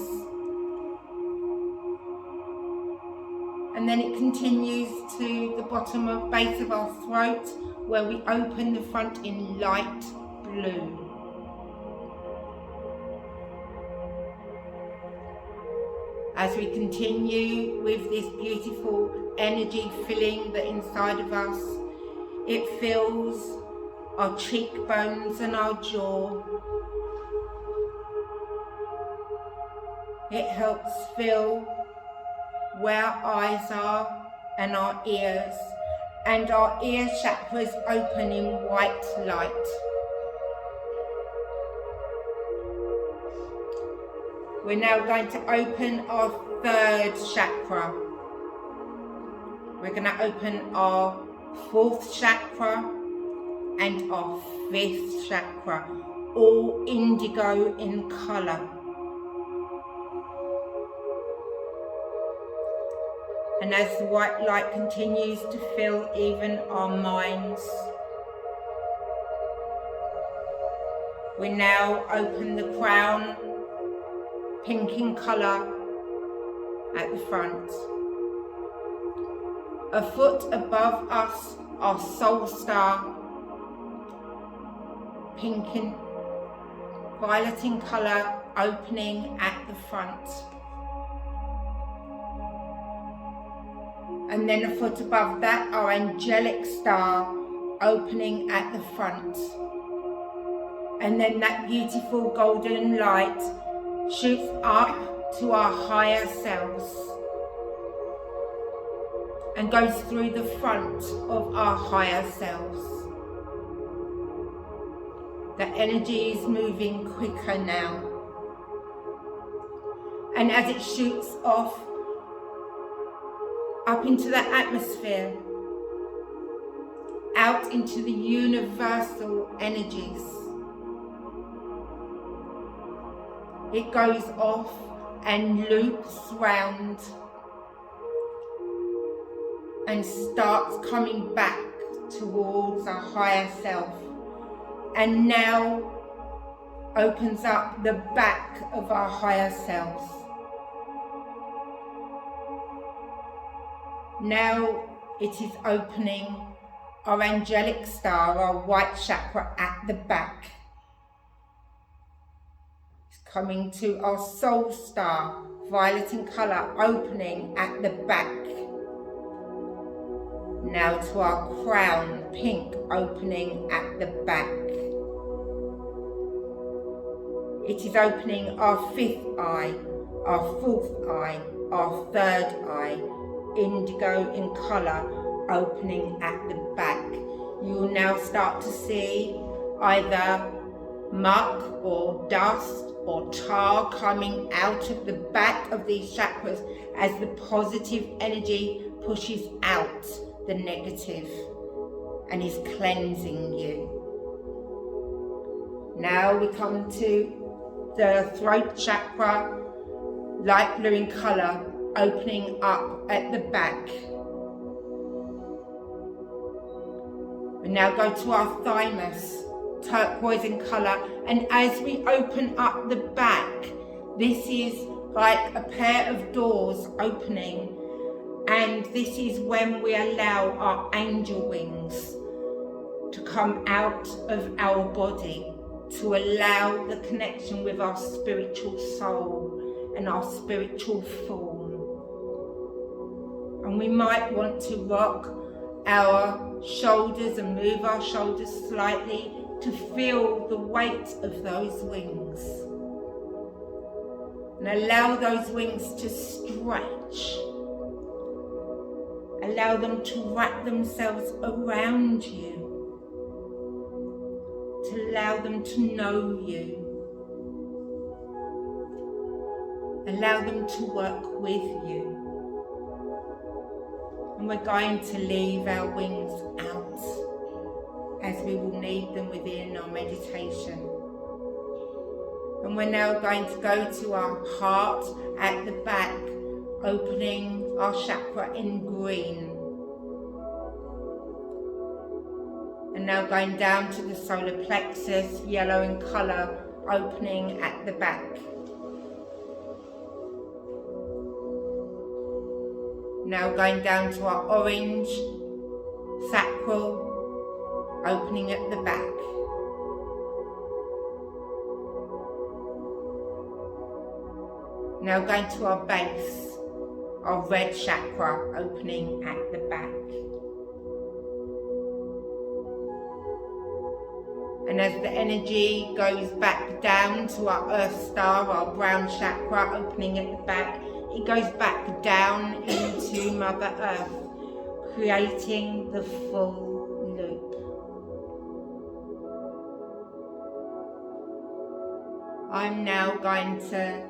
And then it continues to the bottom of base of our throat, where we open the front in light blue. As we continue with this beautiful energy filling the inside of us, it fills our cheekbones and our jaw. It helps fill where our eyes are and our ears, and our ear chakras open in white light. We're now going to open our third chakra. We're going to open our fourth chakra and our fifth chakra, all indigo in colour. And as the white light continues to fill even our minds, we now open the crown, pink in colour, at the front. A foot above us, our soul star, pink and violet in colour, opening at the front. And then a foot above that, our angelic star, opening at the front. And then that beautiful golden light shoots up to our higher selves and goes through the front of our higher selves. The energy is moving quicker now. And as it shoots off up into the atmosphere, out into the universal energies, it goes off and loops round and starts coming back towards our higher self, and now opens up the back of our higher selves. Now it is opening our angelic star, our white chakra at the back. It's coming to our soul star, violet in colour, opening at the back. Now to our crown, pink, opening at the back. It is opening our fifth eye, our fourth eye, our third eye, indigo in colour, opening at the back. You will now start to see either muck or dust or tar coming out of the back of these chakras as the positive energy pushes out the negative and is cleansing you. Now we come to the throat chakra, light blue in colour, opening up at the back. We now go to our thymus, turquoise in colour, and as we open up the back, this is like a pair of doors opening, and this is when we allow our angel wings to come out of our body, to allow the connection with our spiritual soul and our spiritual form. And we might want to rock our shoulders and move our shoulders slightly to feel the weight of those wings. And allow those wings to stretch. Allow them to wrap themselves around you. To allow them to know you. Allow them to work with you. And we're going to leave our wings out as we will need them within our meditation. And we're now going to go to our heart at the back, opening our chakra in green. And now going down to the solar plexus, yellow in colour, opening at the back. Now going down to our orange, sacral, opening at the back. Now going to our base, our red chakra, opening at the back. And as the energy goes back down to our earth star, our brown chakra, opening at the back, it goes back down into Mother Earth, creating the full loop. I'm now going to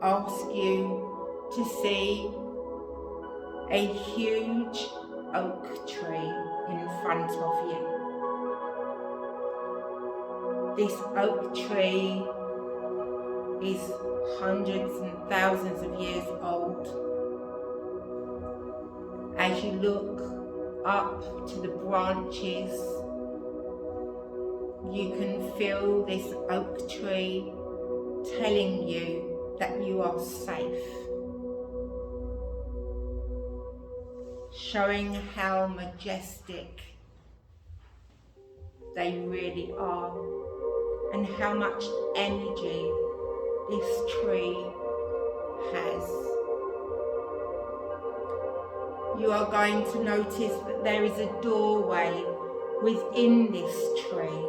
ask you to see a huge oak tree in front of you. This oak tree is hundreds and thousands of years old. As you look up to the branches, you can feel this oak tree telling you that you are safe. showing how majestic they really are and how much energy this tree has. You are going to notice that there is a doorway within this tree.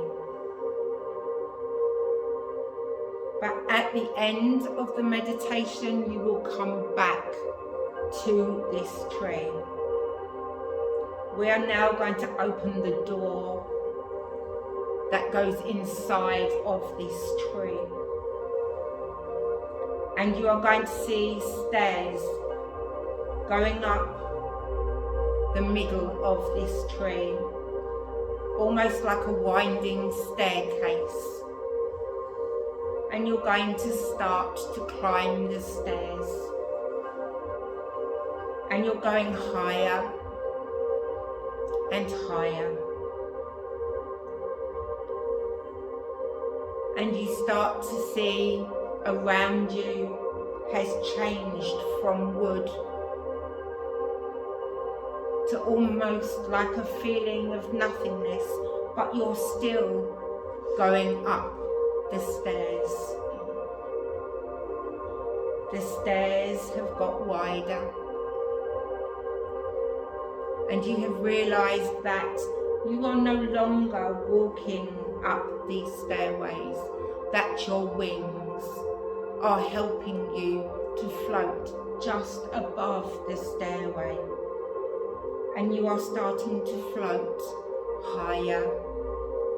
But at the end of the meditation, you will come back to this tree. We are now going to open the door that goes inside of this tree. And you are going to see stairs going up the middle of this tree, almost like a winding staircase. And you're going to start to climb the stairs. And you're going higher and higher. And you start to see around you has changed from wood to almost like a feeling of nothingness, but you're still going up the stairs. The stairs have got wider, and you have realised that you are no longer walking up these stairways, that your wings are helping you to float just above the stairway, and you are starting to float higher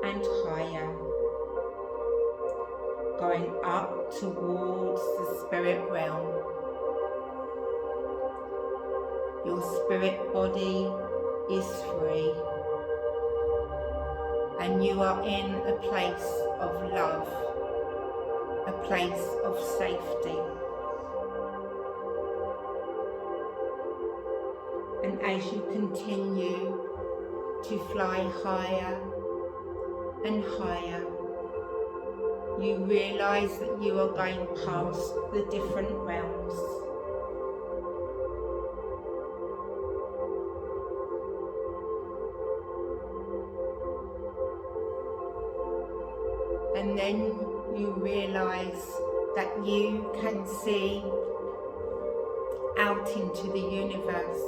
and higher, going up towards the spirit realm. Your spirit body is free, and you are in a place of love, a place of safety. And as you continue to fly higher and higher, you realise that you are going past the different realms. And then you realise that you can see out into the universe.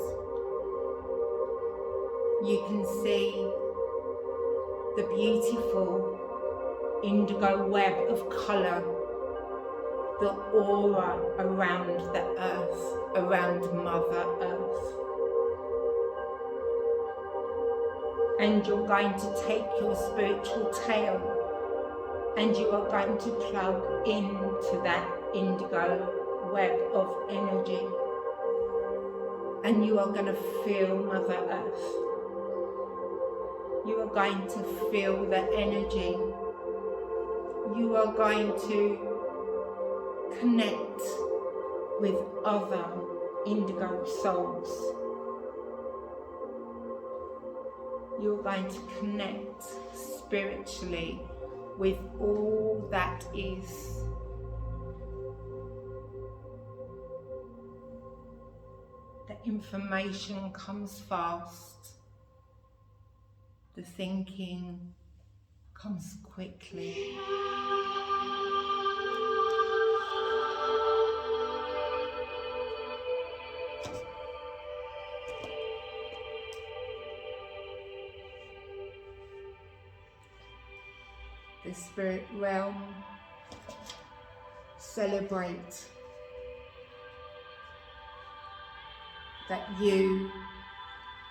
You can see the beautiful indigo web of colour, the aura around the earth, around Mother Earth. And you're going to take your spiritual tail and you are going to plug into that indigo web of energy. And you are going to feel Mother Earth. You are going to feel the energy. You are going to connect with other indigo souls. You're going to connect spiritually with all that is. The information comes fast. The thinking comes quickly. The spirit realm celebrate that you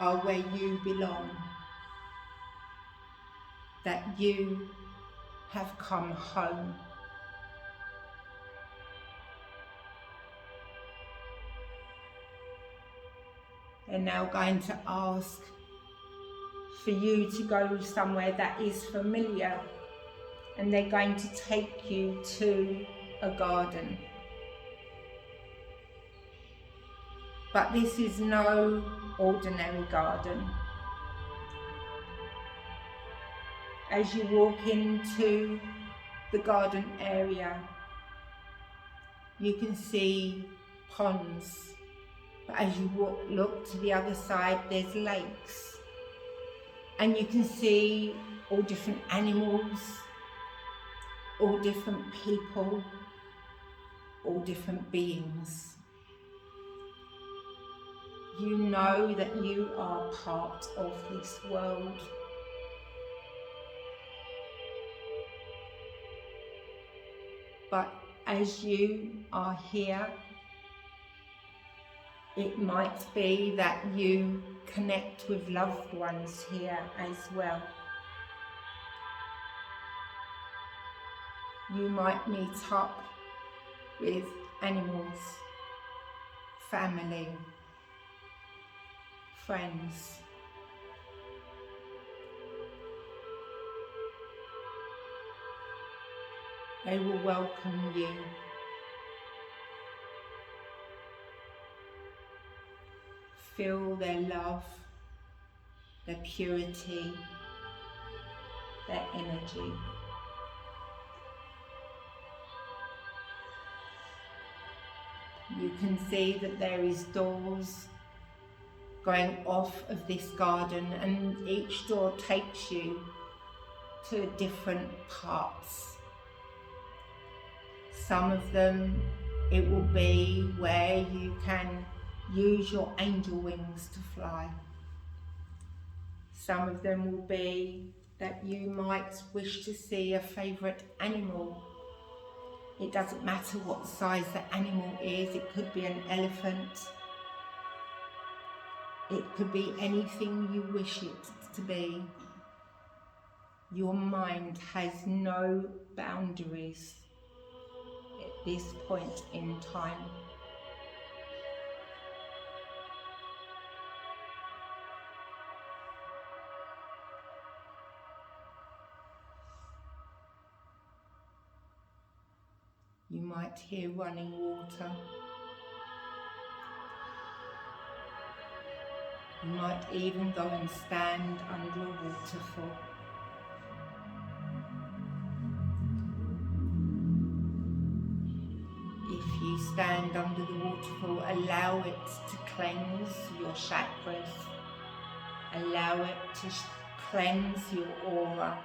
are where you belong, that you have come home. They're now going to ask for you to go somewhere that is familiar, and they're going to take you to a garden. But this is no ordinary garden. As you walk into the garden area, you can see ponds But as you look to the other side, there's lakes. And you can see all different animals, all different people, all different beings. You know that you are part of this world. But as you are here, it might be that you connect with loved ones here as well. You might meet up with animals, family, friends. They will welcome you. Feel their love, their purity, their energy. You can see that there is doors going off of this garden, and each door takes you to different parts. Some of them, it will be where you can use your angel wings to fly. Some of them will be that you might wish to see a favourite animal. It doesn't matter what size the animal is. It could be an elephant. It could be anything you wish it to be. Your mind has no boundaries at this point in time. You might hear running water. You might even go and stand under a waterfall. If you stand under the waterfall, allow it to cleanse your chakras. Allow it to cleanse your aura.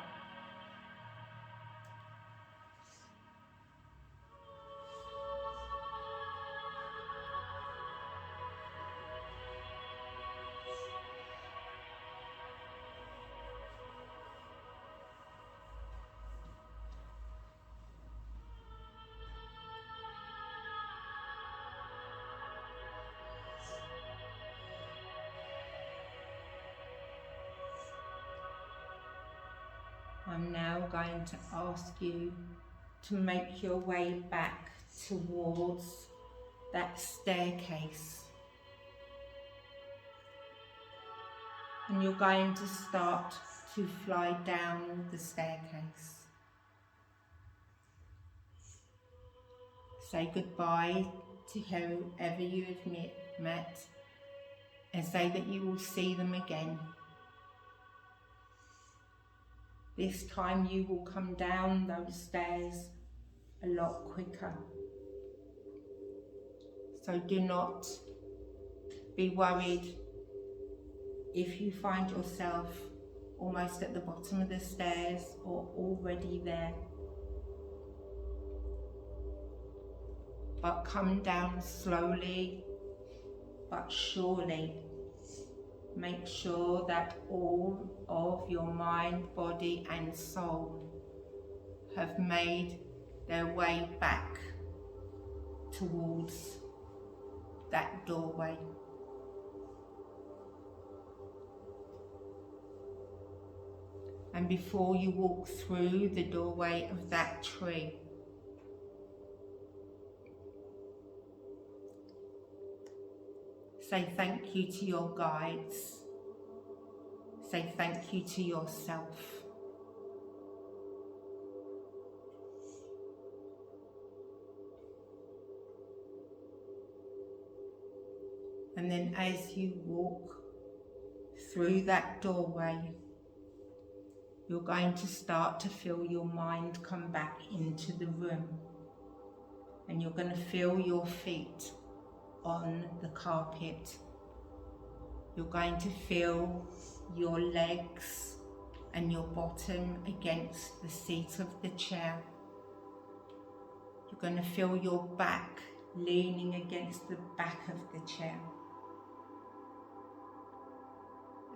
I'm now going to ask you to make your way back towards that staircase. And you're going to start to fly down the staircase. Say goodbye to whoever you have met and say that you will see them again. This time you will come down those stairs a lot quicker. So do not be worried if you find yourself almost at the bottom of the stairs or already there. But come down slowly but surely. Make sure that all of your mind, body and soul have made their way back towards that doorway. And before you walk through the doorway of that tree, say thank you to your guides. Say thank you to yourself. And then as you walk through that doorway, you're going to start to feel your mind come back into the room. And you're going to feel your feet on the carpet. You're going to feel your legs and your bottom against the seat of the chair. You're going to feel your back leaning against the back of the chair.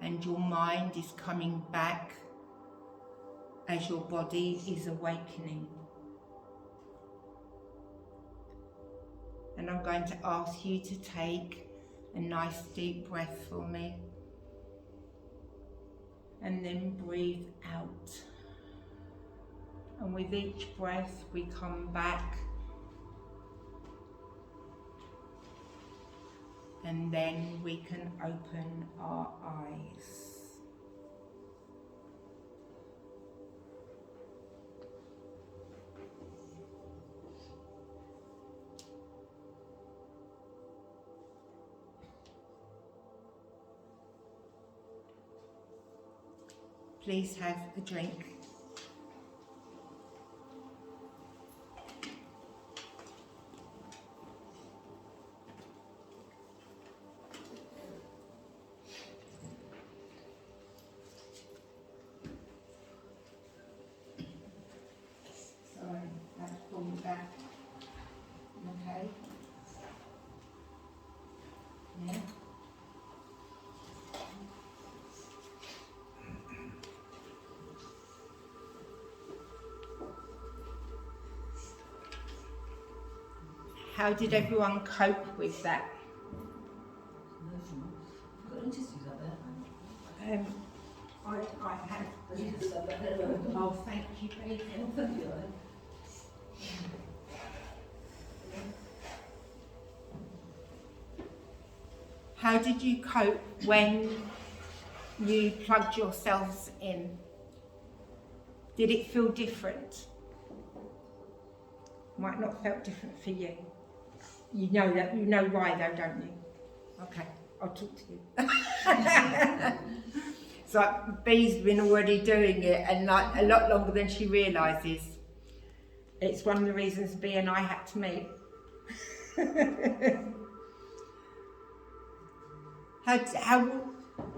And your mind is coming back as your body is awakening. And I'm going to ask you to take a nice deep breath for me. And then breathe out. And with each breath we come back. And then we can open our eyes. Please have a drink. Sorry, that's pulling back. Okay. Yeah. How did everyone cope with that? Got any tissues up there? I have. Yes. Oh, thank you, baby. How did you cope when you plugged yourselves in? Did it feel different? Might not have felt different for you. You know that, you know why though, don't you? Okay, I'll talk to you. It's like Bee's been already doing it and like a lot longer than she realises. It's one of the reasons Bee and I had to meet.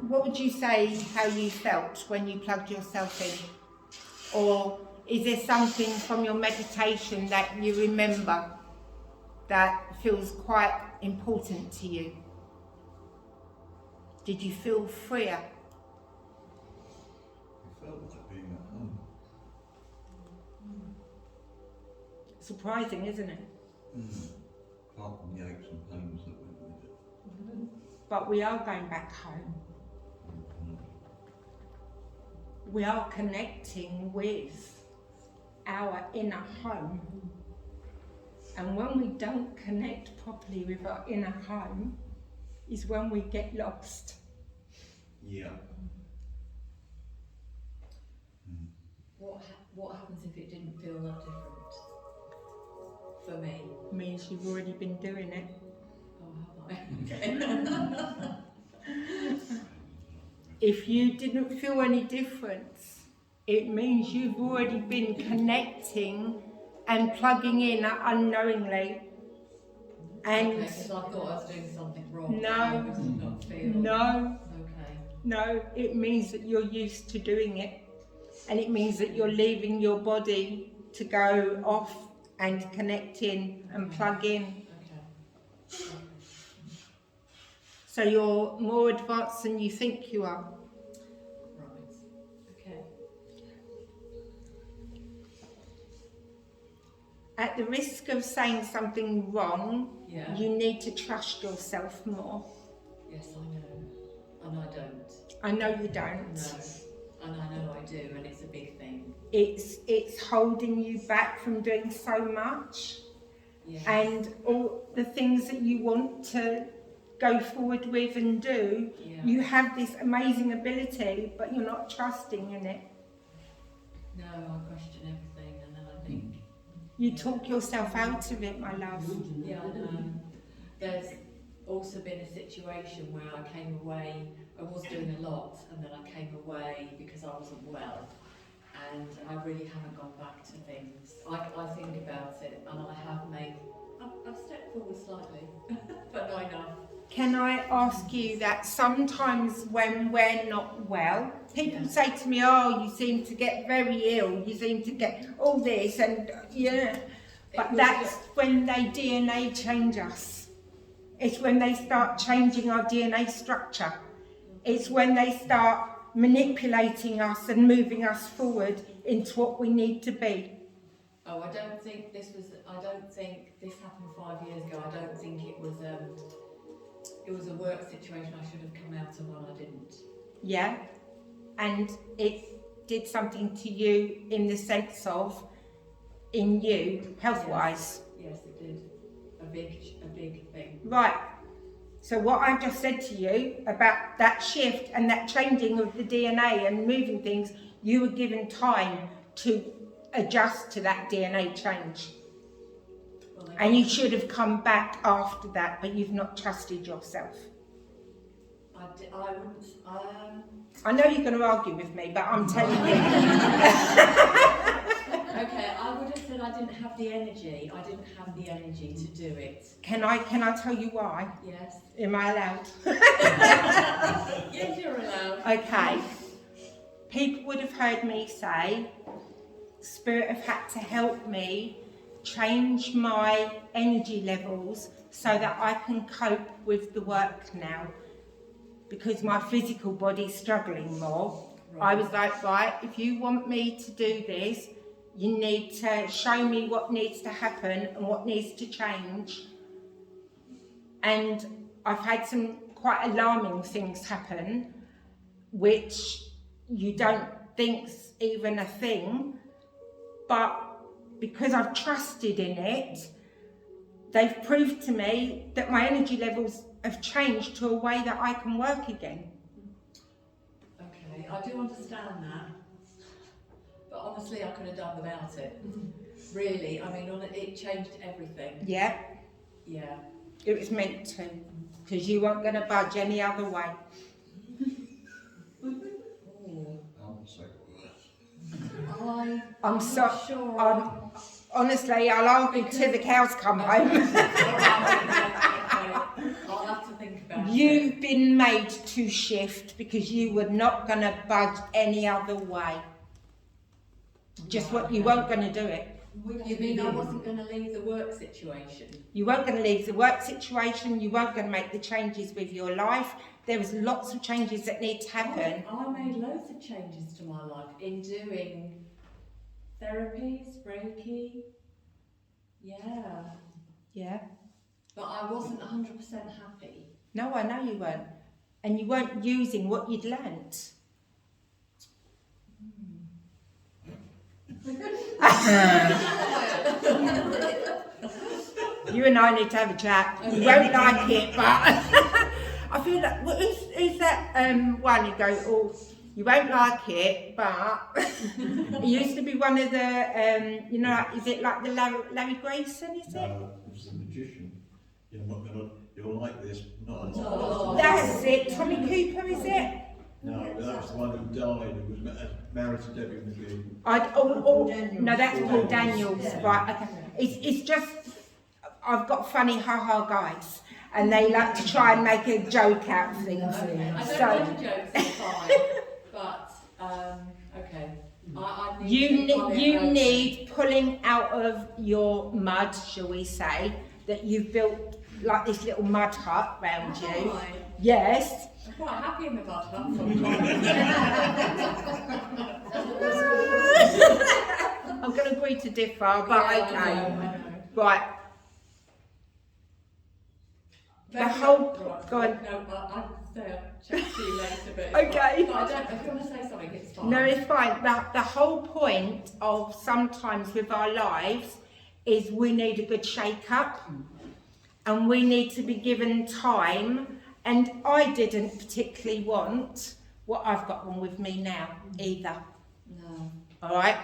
What would you say how you felt when you plugged yourself in? Or is there something from your meditation that you remember that feels quite important to you? Did you feel freer? I felt like being at home. Surprising, isn't it? Apart from the aches and pains that went with it. But we are going back home. We are connecting with our inner home. And when we don't connect properly with our inner home, is when we get lost. Yeah. What happens if it didn't feel that different? For me. Means you've already been doing it. Oh, have I? Okay. If you didn't feel any difference, it means you've already been connecting and plugging in unknowingly. And okay, because I thought I was doing something wrong. No. I was not feel. no, Okay. no, it means that you're used to doing it. And it means that you're leaving your body to go off and connect in and plug in. Okay. So you're more advanced than you think you are. Right. Okay. At the risk of saying something wrong, Yeah. you need to trust yourself more. Yes, I know. And I don't. I know you don't. No. And I know I do, and it's a big thing. It's holding you back from doing so much. Yes. And all the things that you want to go forward with and do, Yeah. you have this amazing ability, but you're not trusting in it. No, I question everything, and then I think. You talk yourself out of it, my love. Yeah, I know. There's also been a situation where I came away, I was doing a lot, and then I came away because I wasn't well. And I really haven't gone back to things. I think about it, and I have made I've stepped forward slightly, but not enough. Can I ask you that sometimes when we're not well, people say to me, oh, you seem to get very ill, you seem to get all this, and yeah, but that's when they DNA change us. It's when they start changing our DNA structure. It's when they start manipulating us and moving us forward into what we need to be. Oh, I don't think this happened 5 years ago. I don't think it was a work situation I should have come out of and I didn't. Yeah, and it did something to you in the sense of, in you, health-wise. Yes, it did. A big thing. Right, so what I just said to you about that shift and that changing of the DNA and moving things, you were given time to adjust to that DNA change. Well, And you should have come back after that, but you've not trusted yourself. I wouldn't. I know you're going to argue with me, but I'm telling you. Okay, I would have said I didn't have the energy. I didn't have the energy to do it. Can I tell you why? Yes. Am I allowed? Yes, you're allowed. Okay. People would have heard me say, Spirit have had to help me change my energy levels so that I can cope with the work now. Because my physical body's struggling more. Right. I was like, right, if you want me to do this, you need to show me what needs to happen and what needs to change. And I've had some quite alarming things happen, which you don't think's even a thing, but because I've trusted in it, they've proved to me that my energy levels have changed to a way that I can work again. Okay, I do understand that, but honestly, I could have done without it. Really, I mean, it changed everything. Yeah, Yeah. it was meant to, because you weren't going to budge any other way. I'm so not sure. Honestly, I'll argue till the cows come home. I'll have to think about it. You've been made to shift because you were not going to budge any other way. Just what you weren't going to do it. You mean I wasn't going to leave the work situation? You weren't going to leave the work situation. You weren't going to make the changes with your life. There was lots of changes that need to happen. I made loads of changes to my life in doing therapies, Reiki. Yeah. Yeah. But I wasn't 100% happy. No, I know you weren't. And you weren't using what you'd learnt. You and I need to have a chat. You won't like it, but I feel like, well, is that one who goes, oh, you won't like it, but it used to be one of the, you know, is it like the Larry Grayson, is it? No, it was the magician. You're not gonna, you'll like this, not a No. lot. That's it, Tommy Cooper, is it? No, that was the one who died, who was married to Debbie McGee. No, that's Paul Daniels, right, okay. It's just, I've got funny ha-ha guys, and they like to try and make a joke out of things. Okay. I don't So, like the jokes, it's fine. But, okay. I need you need pulling out of your mud, shall we say, that you've built like this little mud hut round you. Yes. I'm quite happy in the mud hut I'm going to agree to differ, but Yeah, okay. I know. Right. The whole... Go on. No, I'll chat to you later, but it's Okay. fine. But if you want to say something, it's fine. No, it's fine. The whole point of sometimes with our lives is we need a good shake-up and we need to be given time. And I didn't particularly want what I've got on with me now either. No. All right?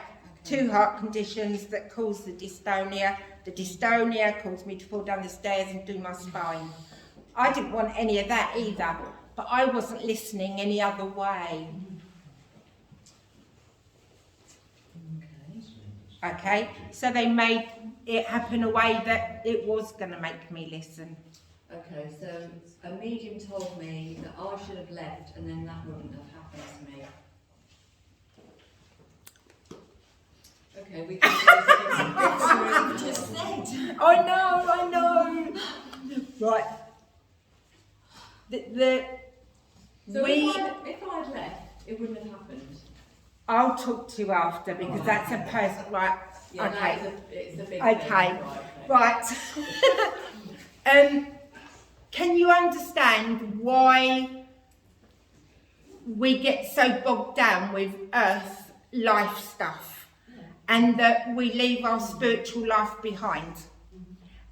Okay. 2 heart conditions that cause the dystonia. The dystonia caused me to fall down the stairs and do my spine. I didn't want any of that either, but I wasn't listening any other way. Okay, so they made it happen a way that it was going to make me listen. Okay, so a medium told me that I should have left and then that wouldn't have happened to me. Okay, we can go to Just said. I know. Right. So We. if I'd left, it wouldn't have happened. I'll talk to you after because Oh, that's a okay. person. Right. Yeah, Okay. it's a big Okay. thing. Right. Can you understand why we get so bogged down with earth life stuff and that we leave our spiritual life behind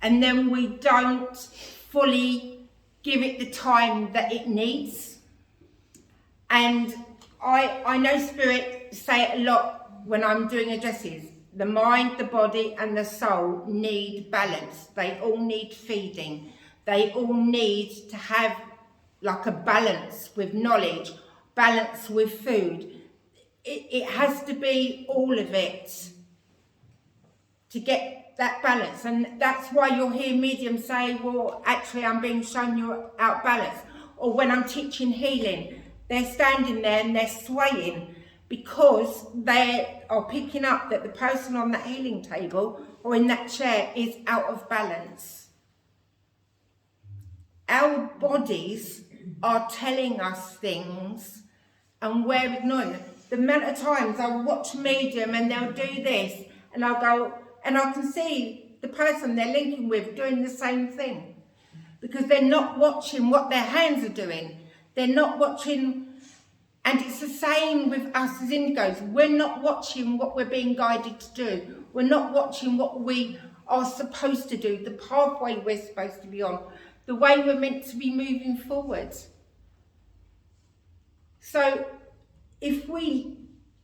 and then we don't fully give it the time that it needs? And I know Spirit say it a lot when I'm doing addresses. The mind, the body and the soul need balance. They all need feeding. They all need to have like a balance with knowledge, balance with food. It has to be all of it to get that balance. And that's why you'll hear mediums say, well, actually I'm being shown you're out balance. Or when I'm teaching healing, they're standing there and they're swaying because they are picking up that the person on that healing table or in that chair is out of balance. Our bodies are telling us things and we're ignoring them. The amount of times I watch a medium and they'll do this and I'll go, and I can see the person they're linking with doing the same thing because they're not watching what their hands are doing. They're not watching, and it's the same with us as indigos. We're not watching what we're being guided to do. We're not watching what we are supposed to do, the pathway we're supposed to be on, the way we're meant to be moving forward. So if we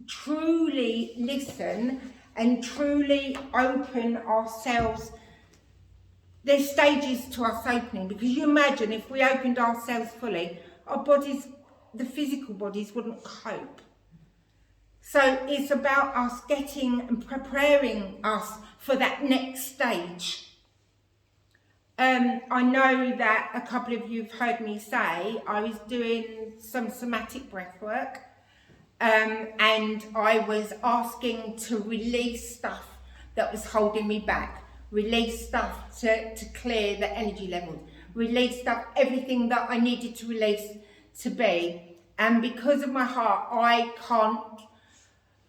truly listen and truly open ourselves, there's stages to us opening, because you imagine if we opened ourselves fully, our bodies, the physical bodies wouldn't cope. So it's about us getting and preparing us for that next stage. I know that a couple of you have heard me say I was doing some somatic breath work, and I was asking to release stuff that was holding me back, release stuff to clear the energy levels, release stuff, everything that I needed to release to be. And because of my heart, I can't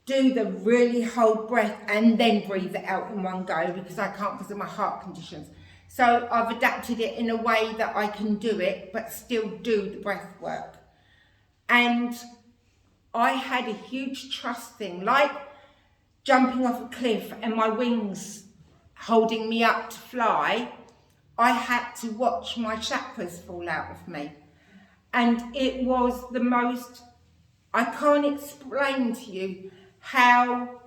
do the really hold breath and then breathe it out in one go because I can't because of my heart conditions. So I've adapted it in a way that I can do it, but still do the breath work. And I had a huge trust thing, like jumping off a cliff and my wings holding me up to fly. I had to watch my chakras fall out of me. And it was the most, I can't explain to you how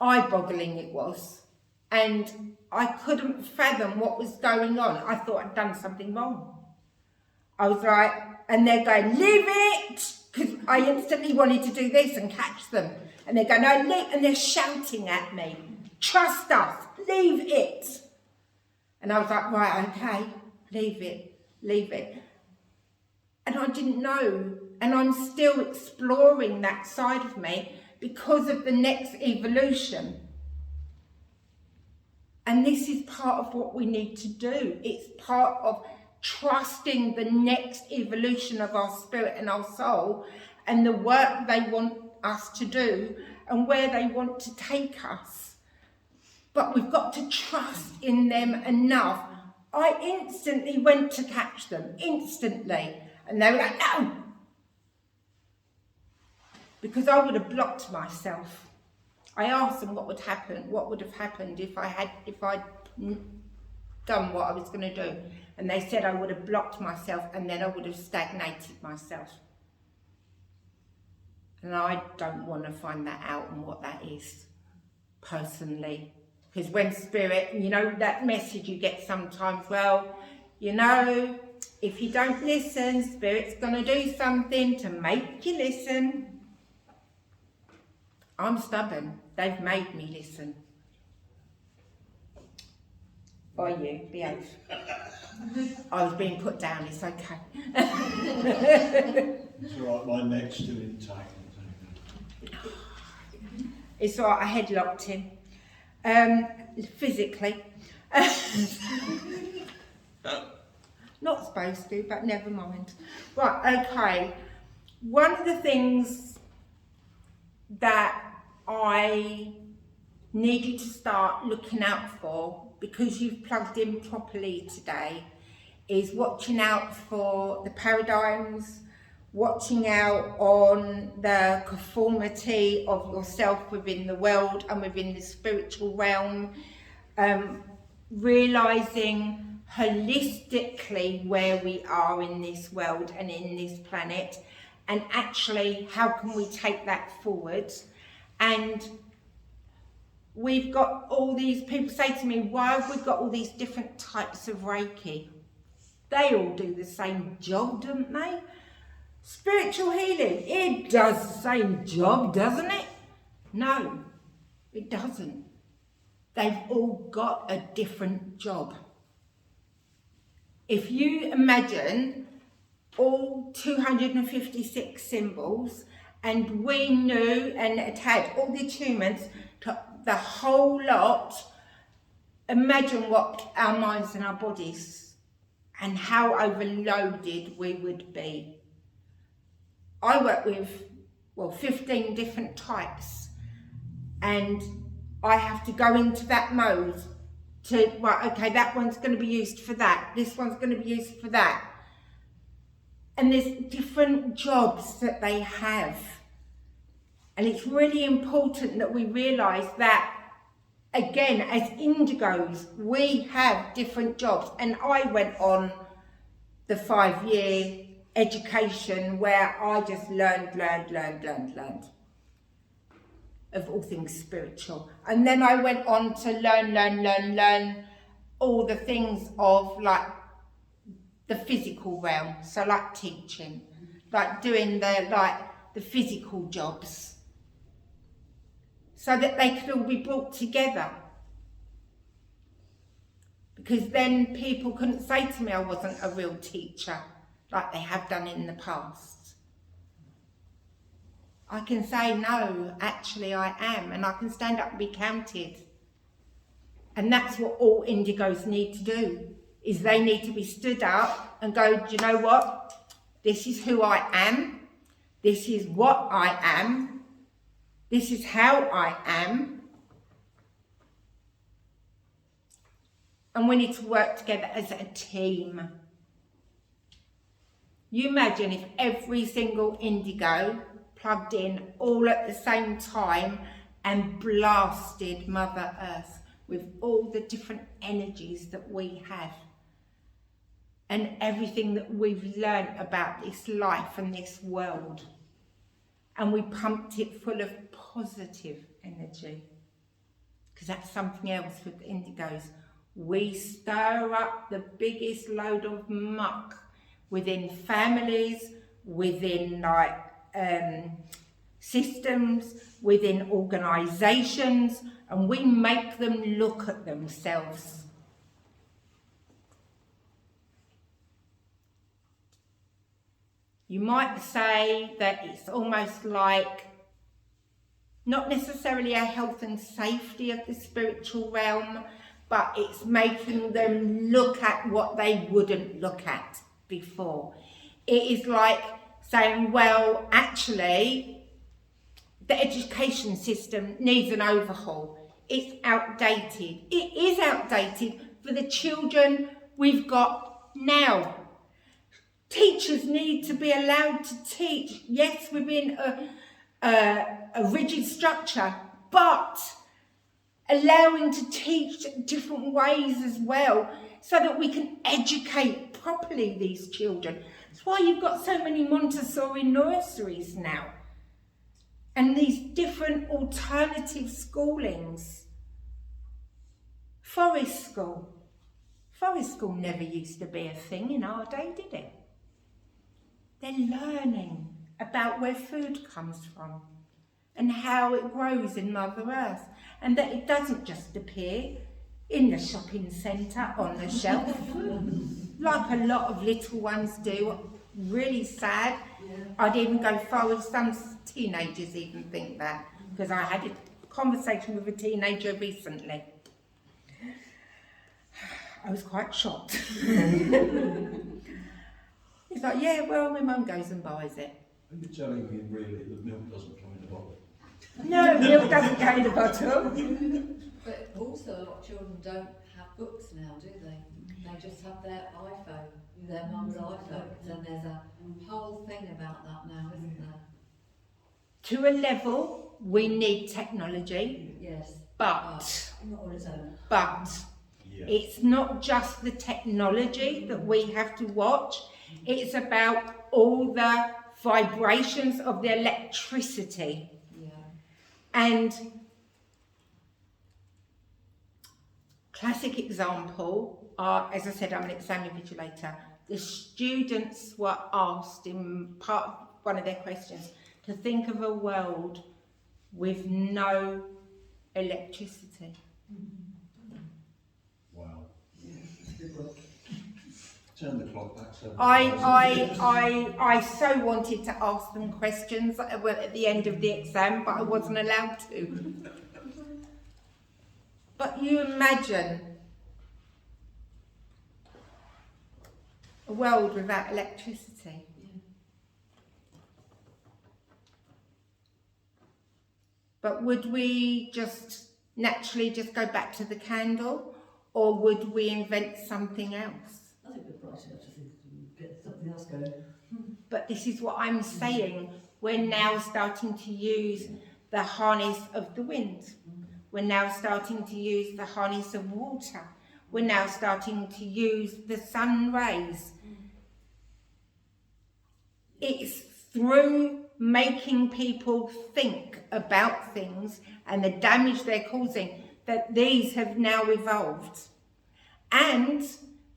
eye-boggling it was. And I couldn't fathom what was going on. I thought I'd done something wrong. I was like, and they're going, leave it! Because I instantly wanted to do this and catch them. And they're going, no, leave, and they're shouting at me, trust us, leave it. And I was like, right, okay, leave it. And I didn't know, and I'm still exploring that side of me because of the next evolution. And this is part of what we need to do. It's part of trusting the next evolution of our spirit and our soul and the work they want us to do and where they want to take us. But we've got to trust in them enough. I instantly went to catch them, instantly. And they were like, no! Because I would have blocked myself. I asked them what would have happened if I'd done what I was going to do. And they said I would have blocked myself and then I would have stagnated myself. And I don't want to find that out and what that is, personally. Because when spirit, you know that message you get sometimes, well, you know, if you don't listen, spirit's going to do something to make you listen. I'm stubborn. They've made me listen. Or you, behave. I was being put down, it's okay. It's all right, my neck's still intact. It's all right, I headlocked him. Physically. Not supposed to, but never mind. Right, okay. One of the things that I need you to start looking out for, because you've plugged in properly today, is watching out for the paradigms, watching out on the conformity of yourself within the world and within the spiritual realm, realising holistically where we are in this world and in this planet, and actually how can we take that forward. And we've got all these people say to me, why have we got all these different types of Reiki? They all do the same job, don't they? Spiritual healing, it does the same job, doesn't it? No, it doesn't. They've all got a different job. If you imagine all 256 symbols, and we knew and it had all the attunements to the whole lot, imagine what our minds and our bodies and how overloaded we would be. I work with, 15 different types, and I have to go into that mode to, right, okay, that one's going to be used for that, this one's going to be used for that. And there's different jobs that they have. And it's really important that we realise that, again, as indigos, we have different jobs. And I went on the 5-year education where I just learned of all things spiritual. And then I went on to learn all the things of like the physical realm, so like teaching, like doing the physical jobs, so that they could all be brought together. Because then people couldn't say to me I wasn't a real teacher, like they have done in the past. I can say, no, actually I am, and I can stand up and be counted. And that's what all indigos need to do, is they need to be stood up and go, do you know what? This is who I am. This is what I am. This is how I am. And we need to work together as a team. You imagine if every single indigo plugged in all at the same time and blasted Mother Earth with all the different energies that we have and everything that we've learned about this life and this world, and we pumped it full of positive energy, because that's something else with indigos. We stir up the biggest load of muck within families, within systems, within organisations, and we make them look at themselves. You might say that it's almost like not necessarily a health and safety of the spiritual realm, but it's making them look at what they wouldn't look at before. It is like saying, well, actually, the education system needs an overhaul. It's outdated. It is outdated for the children we've got now. Teachers need to be allowed to teach, yes, within a rigid structure, but allowing to teach different ways as well, so that we can educate properly these children. That's why you've got so many Montessori nurseries now, and these different alternative schoolings. Forest school never used to be a thing in our day, did it? They're learning about where food comes from and how it grows in Mother Earth, and that it doesn't just appear. in the shopping centre on the shelf, like a lot of little ones do. Really sad. Yeah. I'd even go far with some teenagers even think that, because I had a conversation with a teenager recently. I was quite shocked. He's like, yeah, well, my mum goes and buys it. Are you telling me really that milk doesn't come in a bottle? No, milk doesn't go in the bottle. But also a lot of children don't have books now, do they? They just have their iPhone, their mum's iPhone, and there's a whole thing about that now, isn't there? To a level, we need technology, Yes. but Not on its own. Yeah. it's not just the technology that we have to watch, it's about all the vibrations of the electricity. Yeah. And classic example are, as I said, I'm an exam invigilator. The students were asked in part of one of their questions to think of a world with no electricity. Wow. Good work. Turn the clock back 7 times. I so wanted to ask them questions at the end of the exam, but I wasn't allowed to. But you imagine a world without electricity. But would we just naturally just go back to the candle, or would we invent something else? I think we're bright enough to think to get something else going. But this is what I'm saying. We're now starting to use the harness of the wind. We're now starting to use the harness of water. We're now starting to use the sun rays. It's through making people think about things and the damage they're causing that these have now evolved. And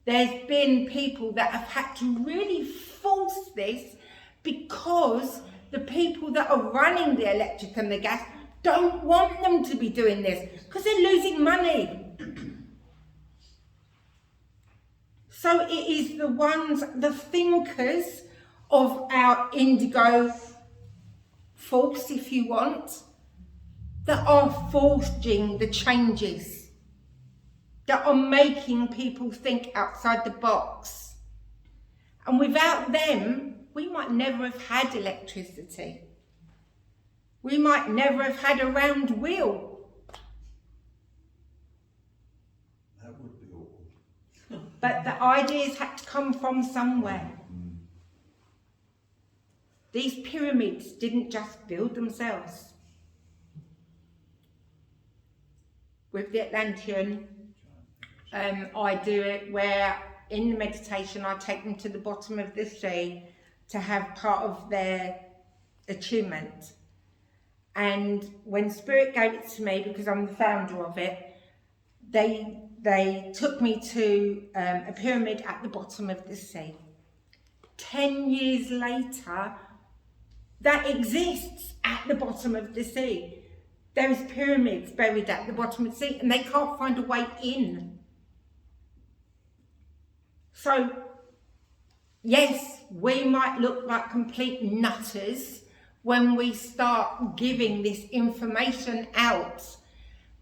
there's been people that have had to really force this because the people that are running the electric and the gas don't want them to be doing this because they're losing money. So it is the ones, the thinkers of our Indigo force, if you want, that are forging the changes, that are making people think outside the box. And without them, we might never have had electricity. We might never have had a round wheel. That would be awkward. But the ideas had to come from somewhere. These pyramids didn't just build themselves. With the Atlantean, I do it where in the meditation I take them to the bottom of the sea to have part of their attunement. And when Spirit gave it to me, because I'm the founder of it, they took me to a pyramid at the bottom of the sea. 10 years later, that exists at the bottom of the sea. There's pyramids buried at the bottom of the sea and they can't find a way in. So, yes, we might look like complete nutters when we start giving this information out,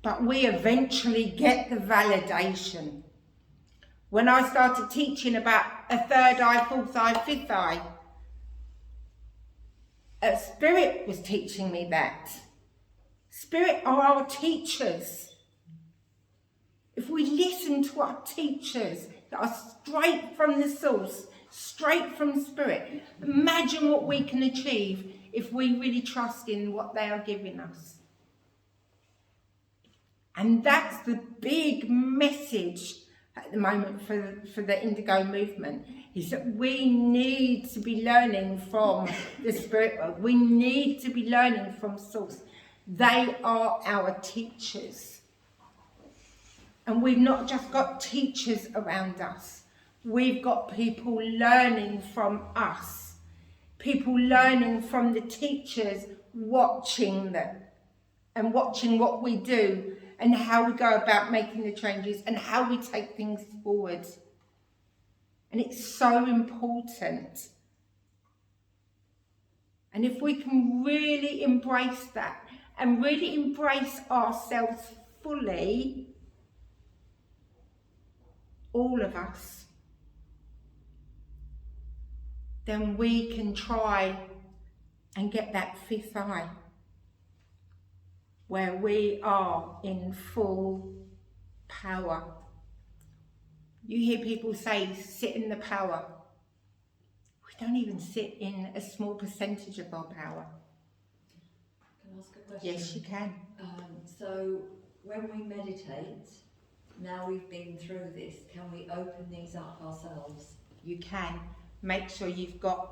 but we eventually get the validation. When I started teaching about a third eye, fourth eye, fifth eye, Spirit was teaching me that. Spirit are our teachers. If we listen to our teachers that are straight from the source, straight from Spirit, imagine what we can achieve if we really trust in what they are giving us. And that's the big message at the moment for the Indigo movement, is that we need to be learning from the Spirit world. We need to be learning from Source. They are our teachers. And we've not just got teachers around us. We've got people learning from us. People learning from the teachers, watching them and watching what we do and how we go about making the changes and how we take things forward. And it's so important. And if we can really embrace that and really embrace ourselves fully, all of us, then we can try and get that fifth eye, where we are in full power. You hear people say, sit in the power. We don't even sit in a small percentage of our power. Can I ask a question? Yes, you can. So when we meditate, now we've been through this, can we open these up ourselves? You can. Make sure you've got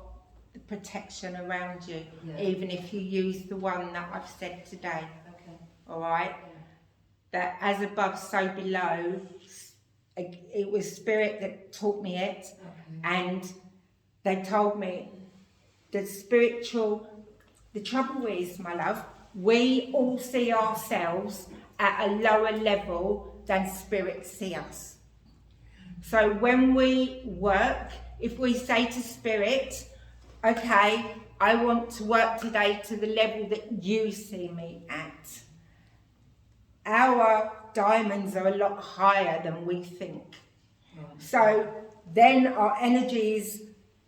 the protection around you, Yeah. even if you use the one that I've said today. Okay. All right? Yeah. That as above, so below. It was Spirit that taught me it, Okay. and they told me the trouble is, my love, we all see ourselves at a lower level than Spirit see us. So when we work, if we say to Spirit, okay, I want to work today to the level that you see me at, our diamonds are a lot higher than we think. Right. So then our energy is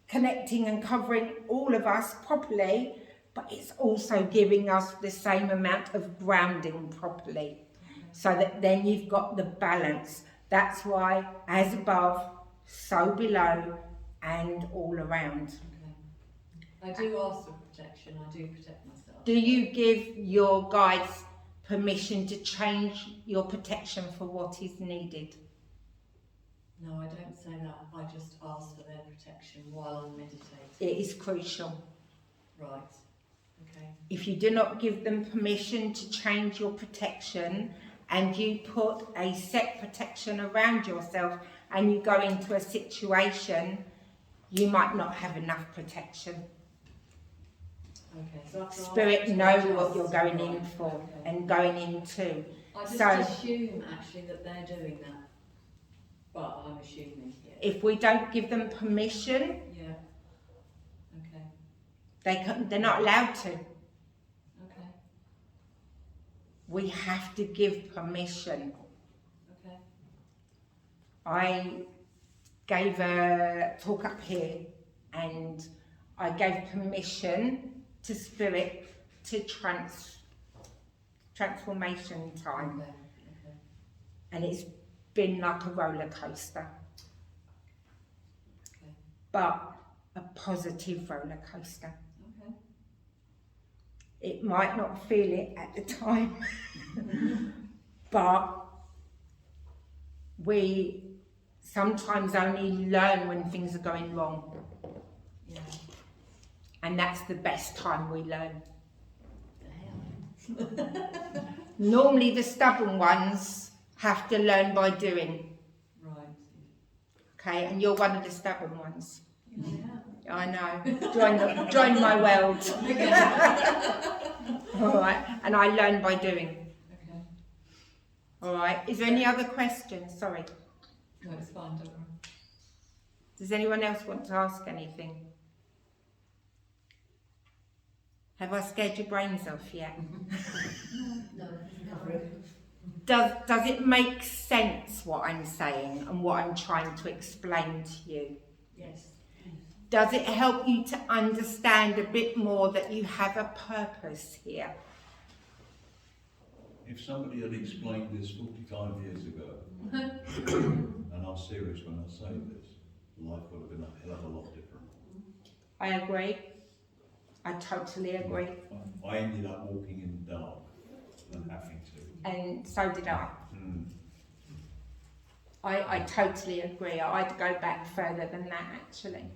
connecting and covering all of us properly, but it's also giving us the same amount of grounding properly. So that then you've got the balance. That's why as above, so below, and all around. Okay. I do ask for protection, I do protect myself. Do you give your guides permission to change your protection for what is needed? No, I don't say that. I just ask for their protection while I'm meditating. It is crucial. Right. Okay. If you do not give them permission to change your protection, and you put a set protection around yourself and you go into a situation, you might not have enough protection. Okay. So after Spirit I know adjust, what you're going in right, for okay. and going into. I just So assume actually that they're doing that. But I'm assuming, yeah. if we don't give them permission, Yeah. Okay. they're not allowed to. Okay. We have to give permission. Okay. I gave a talk up here and I gave permission to Spirit to transformation time. Okay. Okay. And it's been like a roller coaster. Okay. But a positive roller coaster. Okay. It might not feel it at the time, but we sometimes only learn when things are going wrong. Yeah. And that's the best time we learn. Damn. Normally the stubborn ones have to learn by doing. Right. Okay, and you're one of the stubborn ones. Yeah. I know. Join my world. All right, and I learn by doing. Okay. All right. Is there any other questions? Sorry. No, it's fine, don't worry. Does anyone else want to ask anything? Have I scared your brains off yet? No, not really. Does it make sense what I'm saying and what I'm trying to explain to you? Yes. Does it help you to understand a bit more that you have a purpose here? If somebody had explained this 45 years ago, and I'm serious when I say this, life would have been a hell of a lot different. I agree. I totally agree. I ended up walking in the dark and having to. And so did I. Mm. I totally agree. I'd go back further than that actually.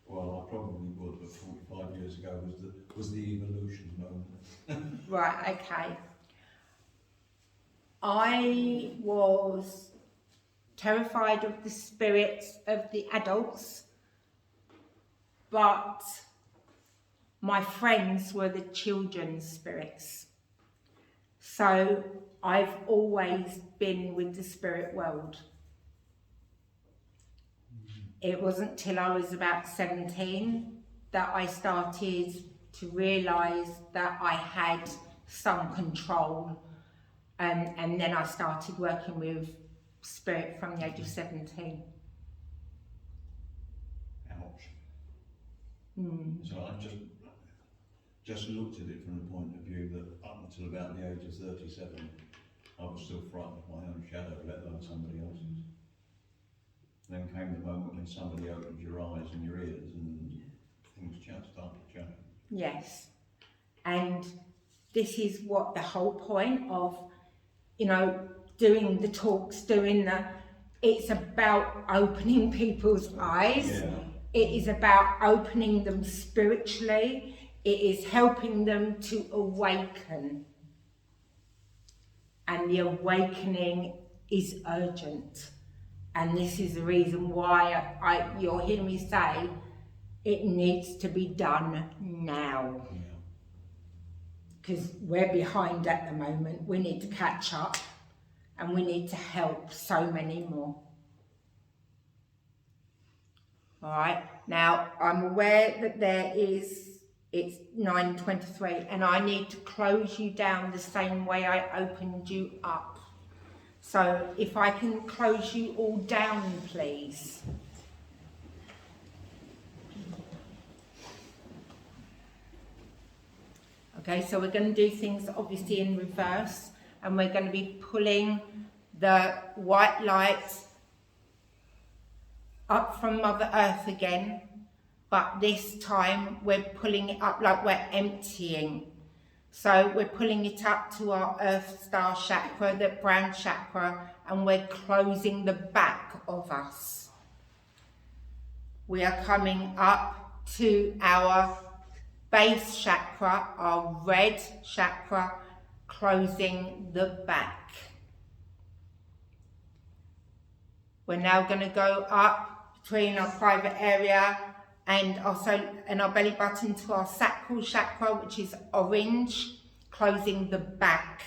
Well, I probably would, but 45 years ago was the evolution moment. Right, okay. I was terrified of the spirits of the adults, but my friends were the children's spirits. So I've always been with the spirit world. It wasn't till I was about 17 that I started to realise that I had some control, and then I started working with spirit from the age of 17. Ouch. Mm. So I just looked at it from the point of view that up until about the age of 37, I was still frightened of my own shadow, let alone somebody else's. Then came the moment when somebody opened your eyes and your ears and things just started to change. Yes, and this is what the whole point of, you know, doing the talks, it's about opening people's eyes. Yeah. It is about opening them spiritually. It is helping them to awaken. And the awakening is urgent. And this is the reason why you'll hear me say it needs to be done now. Yeah. Because we're behind at the moment. We need to catch up and we need to help so many more. All right, now I'm aware that it's 9:23 and I need to close you down the same way I opened you up. So if I can close you all down, please. Okay, so we're going to do things obviously in reverse, and we're going to be pulling the white light up from Mother Earth again, but this time we're pulling it up like we're emptying. So we're pulling it up to our Earth Star chakra, the brown chakra, and we're closing the back of us. We are coming up to our base chakra, our red chakra, closing the back. We're now going to go up between our private area and our belly button to our sacral chakra, which is orange, closing the back.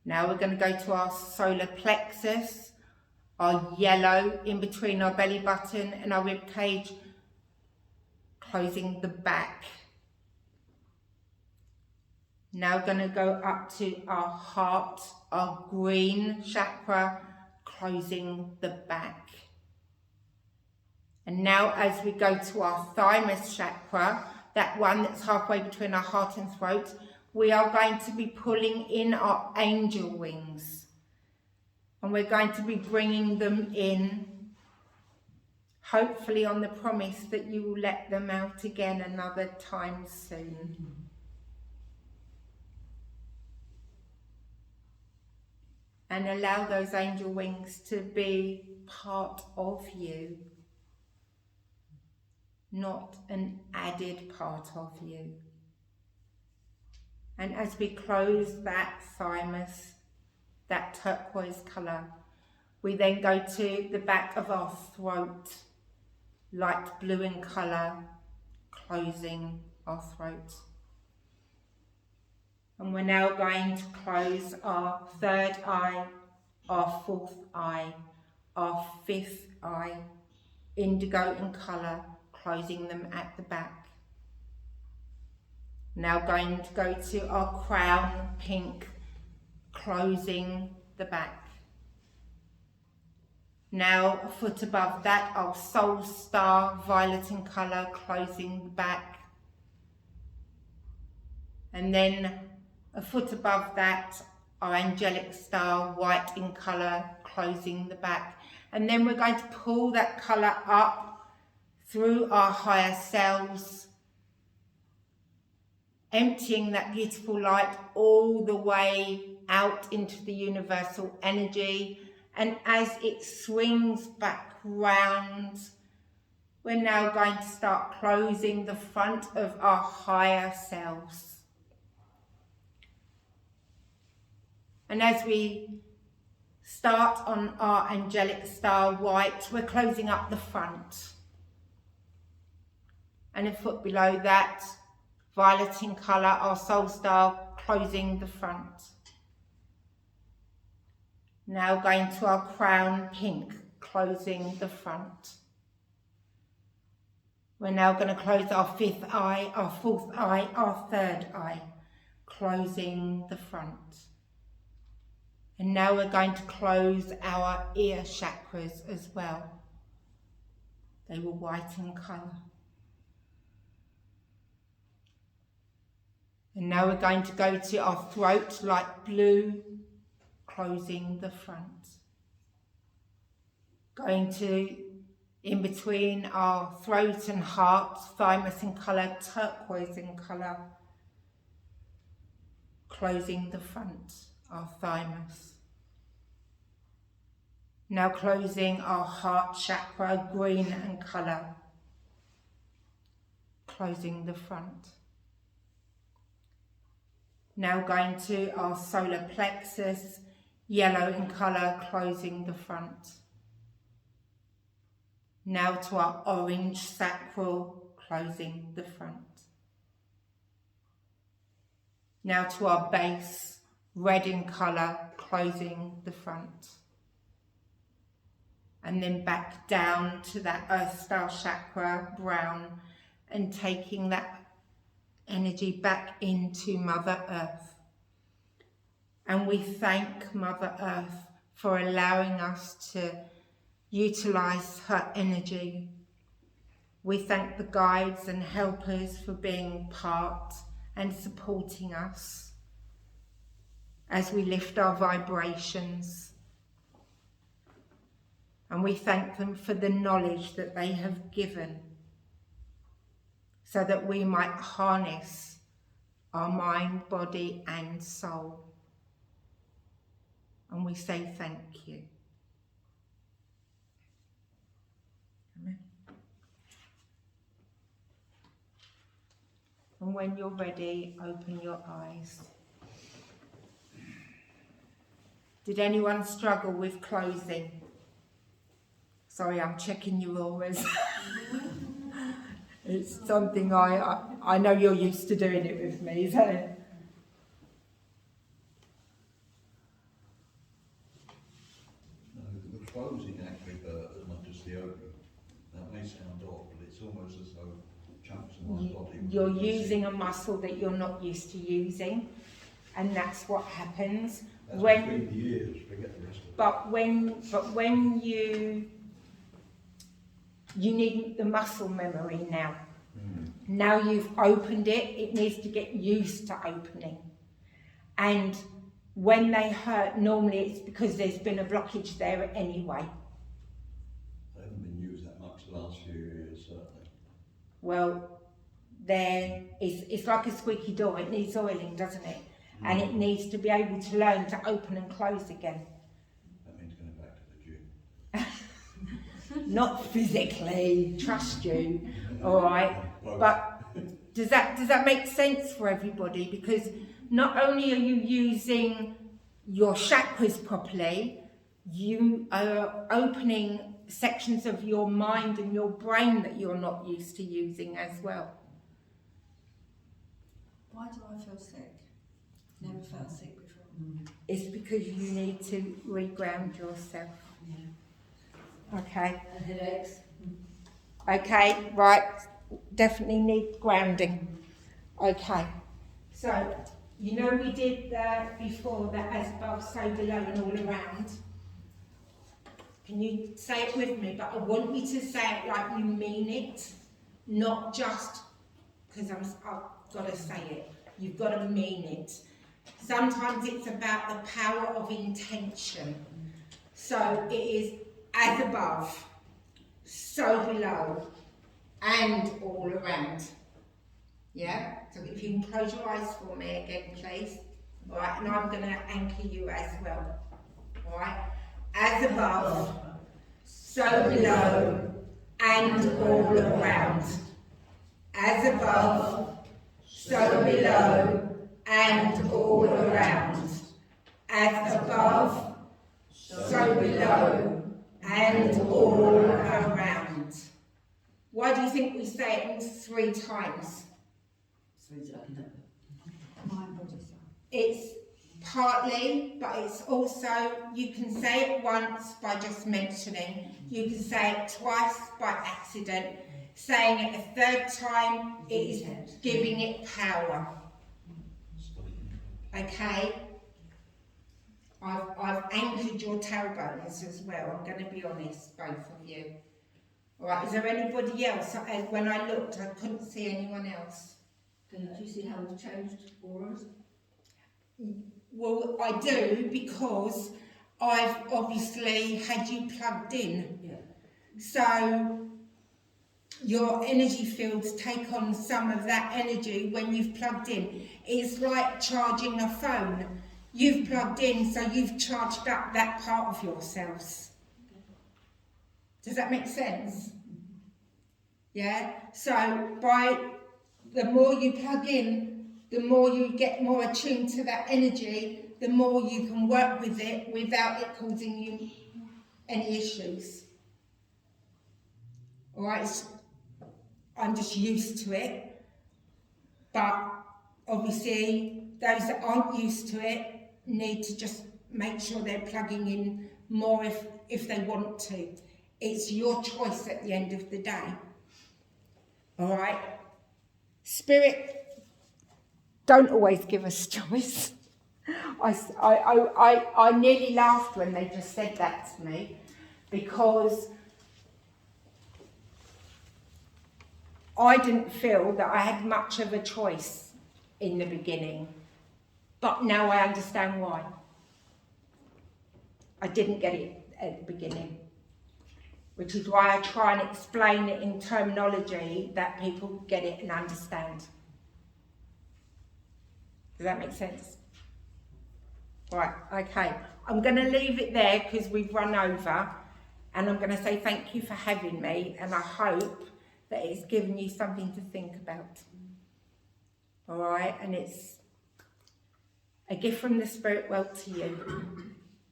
Now we're going to go to our solar plexus, our yellow in between our belly button and our rib cage, closing the back. Now we're going to go up to our heart, our green chakra, closing the back. And now as we go to our thymus chakra, that one that's halfway between our heart and throat, we are going to be pulling in our angel wings. And we're going to be bringing them in, hopefully on the promise that you will let them out again another time soon. And allow those angel wings to be part of you, not an added part of you. And as we close that thymus, that turquoise colour, we then go to the back of our throat, light blue in colour, closing our throat. And we're now going to close our third eye, our fourth eye, our fifth eye, indigo in colour, closing them at the back. Now going to go to our crown, pink, closing the back. Now a foot above that, our soul star, violet in colour, closing the back. And then a foot above that, our angelic star, white in colour, closing the back. And then we're going to pull that colour up through our higher selves, emptying that beautiful light all the way out into the universal energy. And as it swings back round, we're now going to start closing the front of our higher selves. And as we start on our angelic star white, we're closing up the front. And a foot below that, violet in colour, our soul star, closing the front. Now going to our crown pink, closing the front. We're now going to close our fifth eye, our fourth eye, our third eye, closing the front. And now we're going to close our ear chakras as well. They were white in colour. And now we're going to go to our throat, light blue, closing the front. Going to in between our throat and heart, thymus in colour, turquoise in colour, closing the front, our thymus. Now closing our heart chakra, green in colour, closing the front. Now going to our solar plexus, yellow in colour, closing the front. Now to our orange sacral, closing the front. Now to our base, red in colour, closing the front. And then back down to that earth star chakra, brown, and taking that energy back into Mother Earth. And we thank Mother Earth for allowing us to utilise her energy. We thank the guides and helpers for being part and supporting us as we lift our vibrations. And we thank them for the knowledge that they have given so that we might harness our mind, body and soul. And we say thank you. Amen. And when you're ready, open your eyes. Did anyone struggle with closing? Sorry, I'm checking your auras. It's something I know you're used to doing it with me, isn't it? No, the closing actually hurt as much as the opening. That may sound odd, but it's almost as though chunks of my body... You're using a muscle that you're not used to using, and that's what happens. That's between the ears, forget the rest of it. But when you need the muscle memory now. Now you've opened it, it needs to get used to opening. And when they hurt, normally it's because there's been a blockage there anyway. They haven't been used that much the last few years, certainly. Well, then it's like a squeaky door, it needs oiling, doesn't it? And it needs to be able to learn to open and close again. That means going back to the gym. Not physically, trust you, all right? But does that make sense for everybody? Because not only are you using your chakras properly, you are opening sections of your mind and your brain that you're not used to using as well. Why do I feel sick? Never felt sick before. It's because you need to reground yourself. Yeah. Okay. And headaches. Okay, right. Definitely need grounding. Okay. So, you know we did before that as above, so below and all around. Can you say it with me? But I want you to say it like you mean it, not just because I've got to say it. You've got to mean it. Sometimes it's about the power of intention. So it is as above, so below, and all around. Yeah? So if you can close your eyes for me again, please. All right, and I'm going to anchor you as well. All right? As above, so below, and all around. As above, so below, and all around. As above, so below, and all around. Why do you think we say it 3 times? So it's like that. Mind, body, soul. It's partly, but it's also, you can say it once by just mentioning, you can say it twice by accident, saying it a third time, it is giving it power. Okay? I've anchored your tailbones as well, I'm going to be honest, both of you. Alright, is there anybody else? When I looked, I couldn't see anyone else. Do you see how we've changed auras? Well, I do, because I've obviously had you plugged in. Yeah. So your energy fields take on some of that energy when you've plugged in. It's like charging a phone. You've plugged in, so you've charged up that part of yourselves. Does that make sense? Yeah? So by the more you plug in, the more you get more attuned to that energy, the more you can work with it without it causing you any issues. Alright? I'm just used to it. But obviously, those that aren't used to it need to just make sure they're plugging in more if they want to. It's your choice at the end of the day. Alright? Spirit don't always give us choice. I nearly laughed when they just said that to me, because I didn't feel that I had much of a choice in the beginning, but now I understand why. I didn't get it at the beginning, which is why I try and explain it in terminology that people get it and understand. Does that make sense? Right, okay. I'm going to leave it there because we've run over, and I'm going to say thank you for having me, and I hope that it's given you something to think about. All right, and it's a gift from the spirit world to you,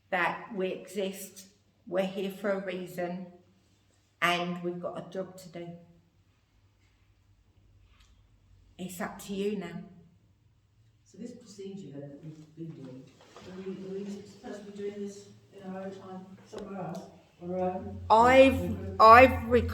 that we exist, we're here for a reason, and we've got a job to do. It's up to you now. So this procedure then that we've been doing, are we supposed to be doing this in our own time somewhere else? On our own? I've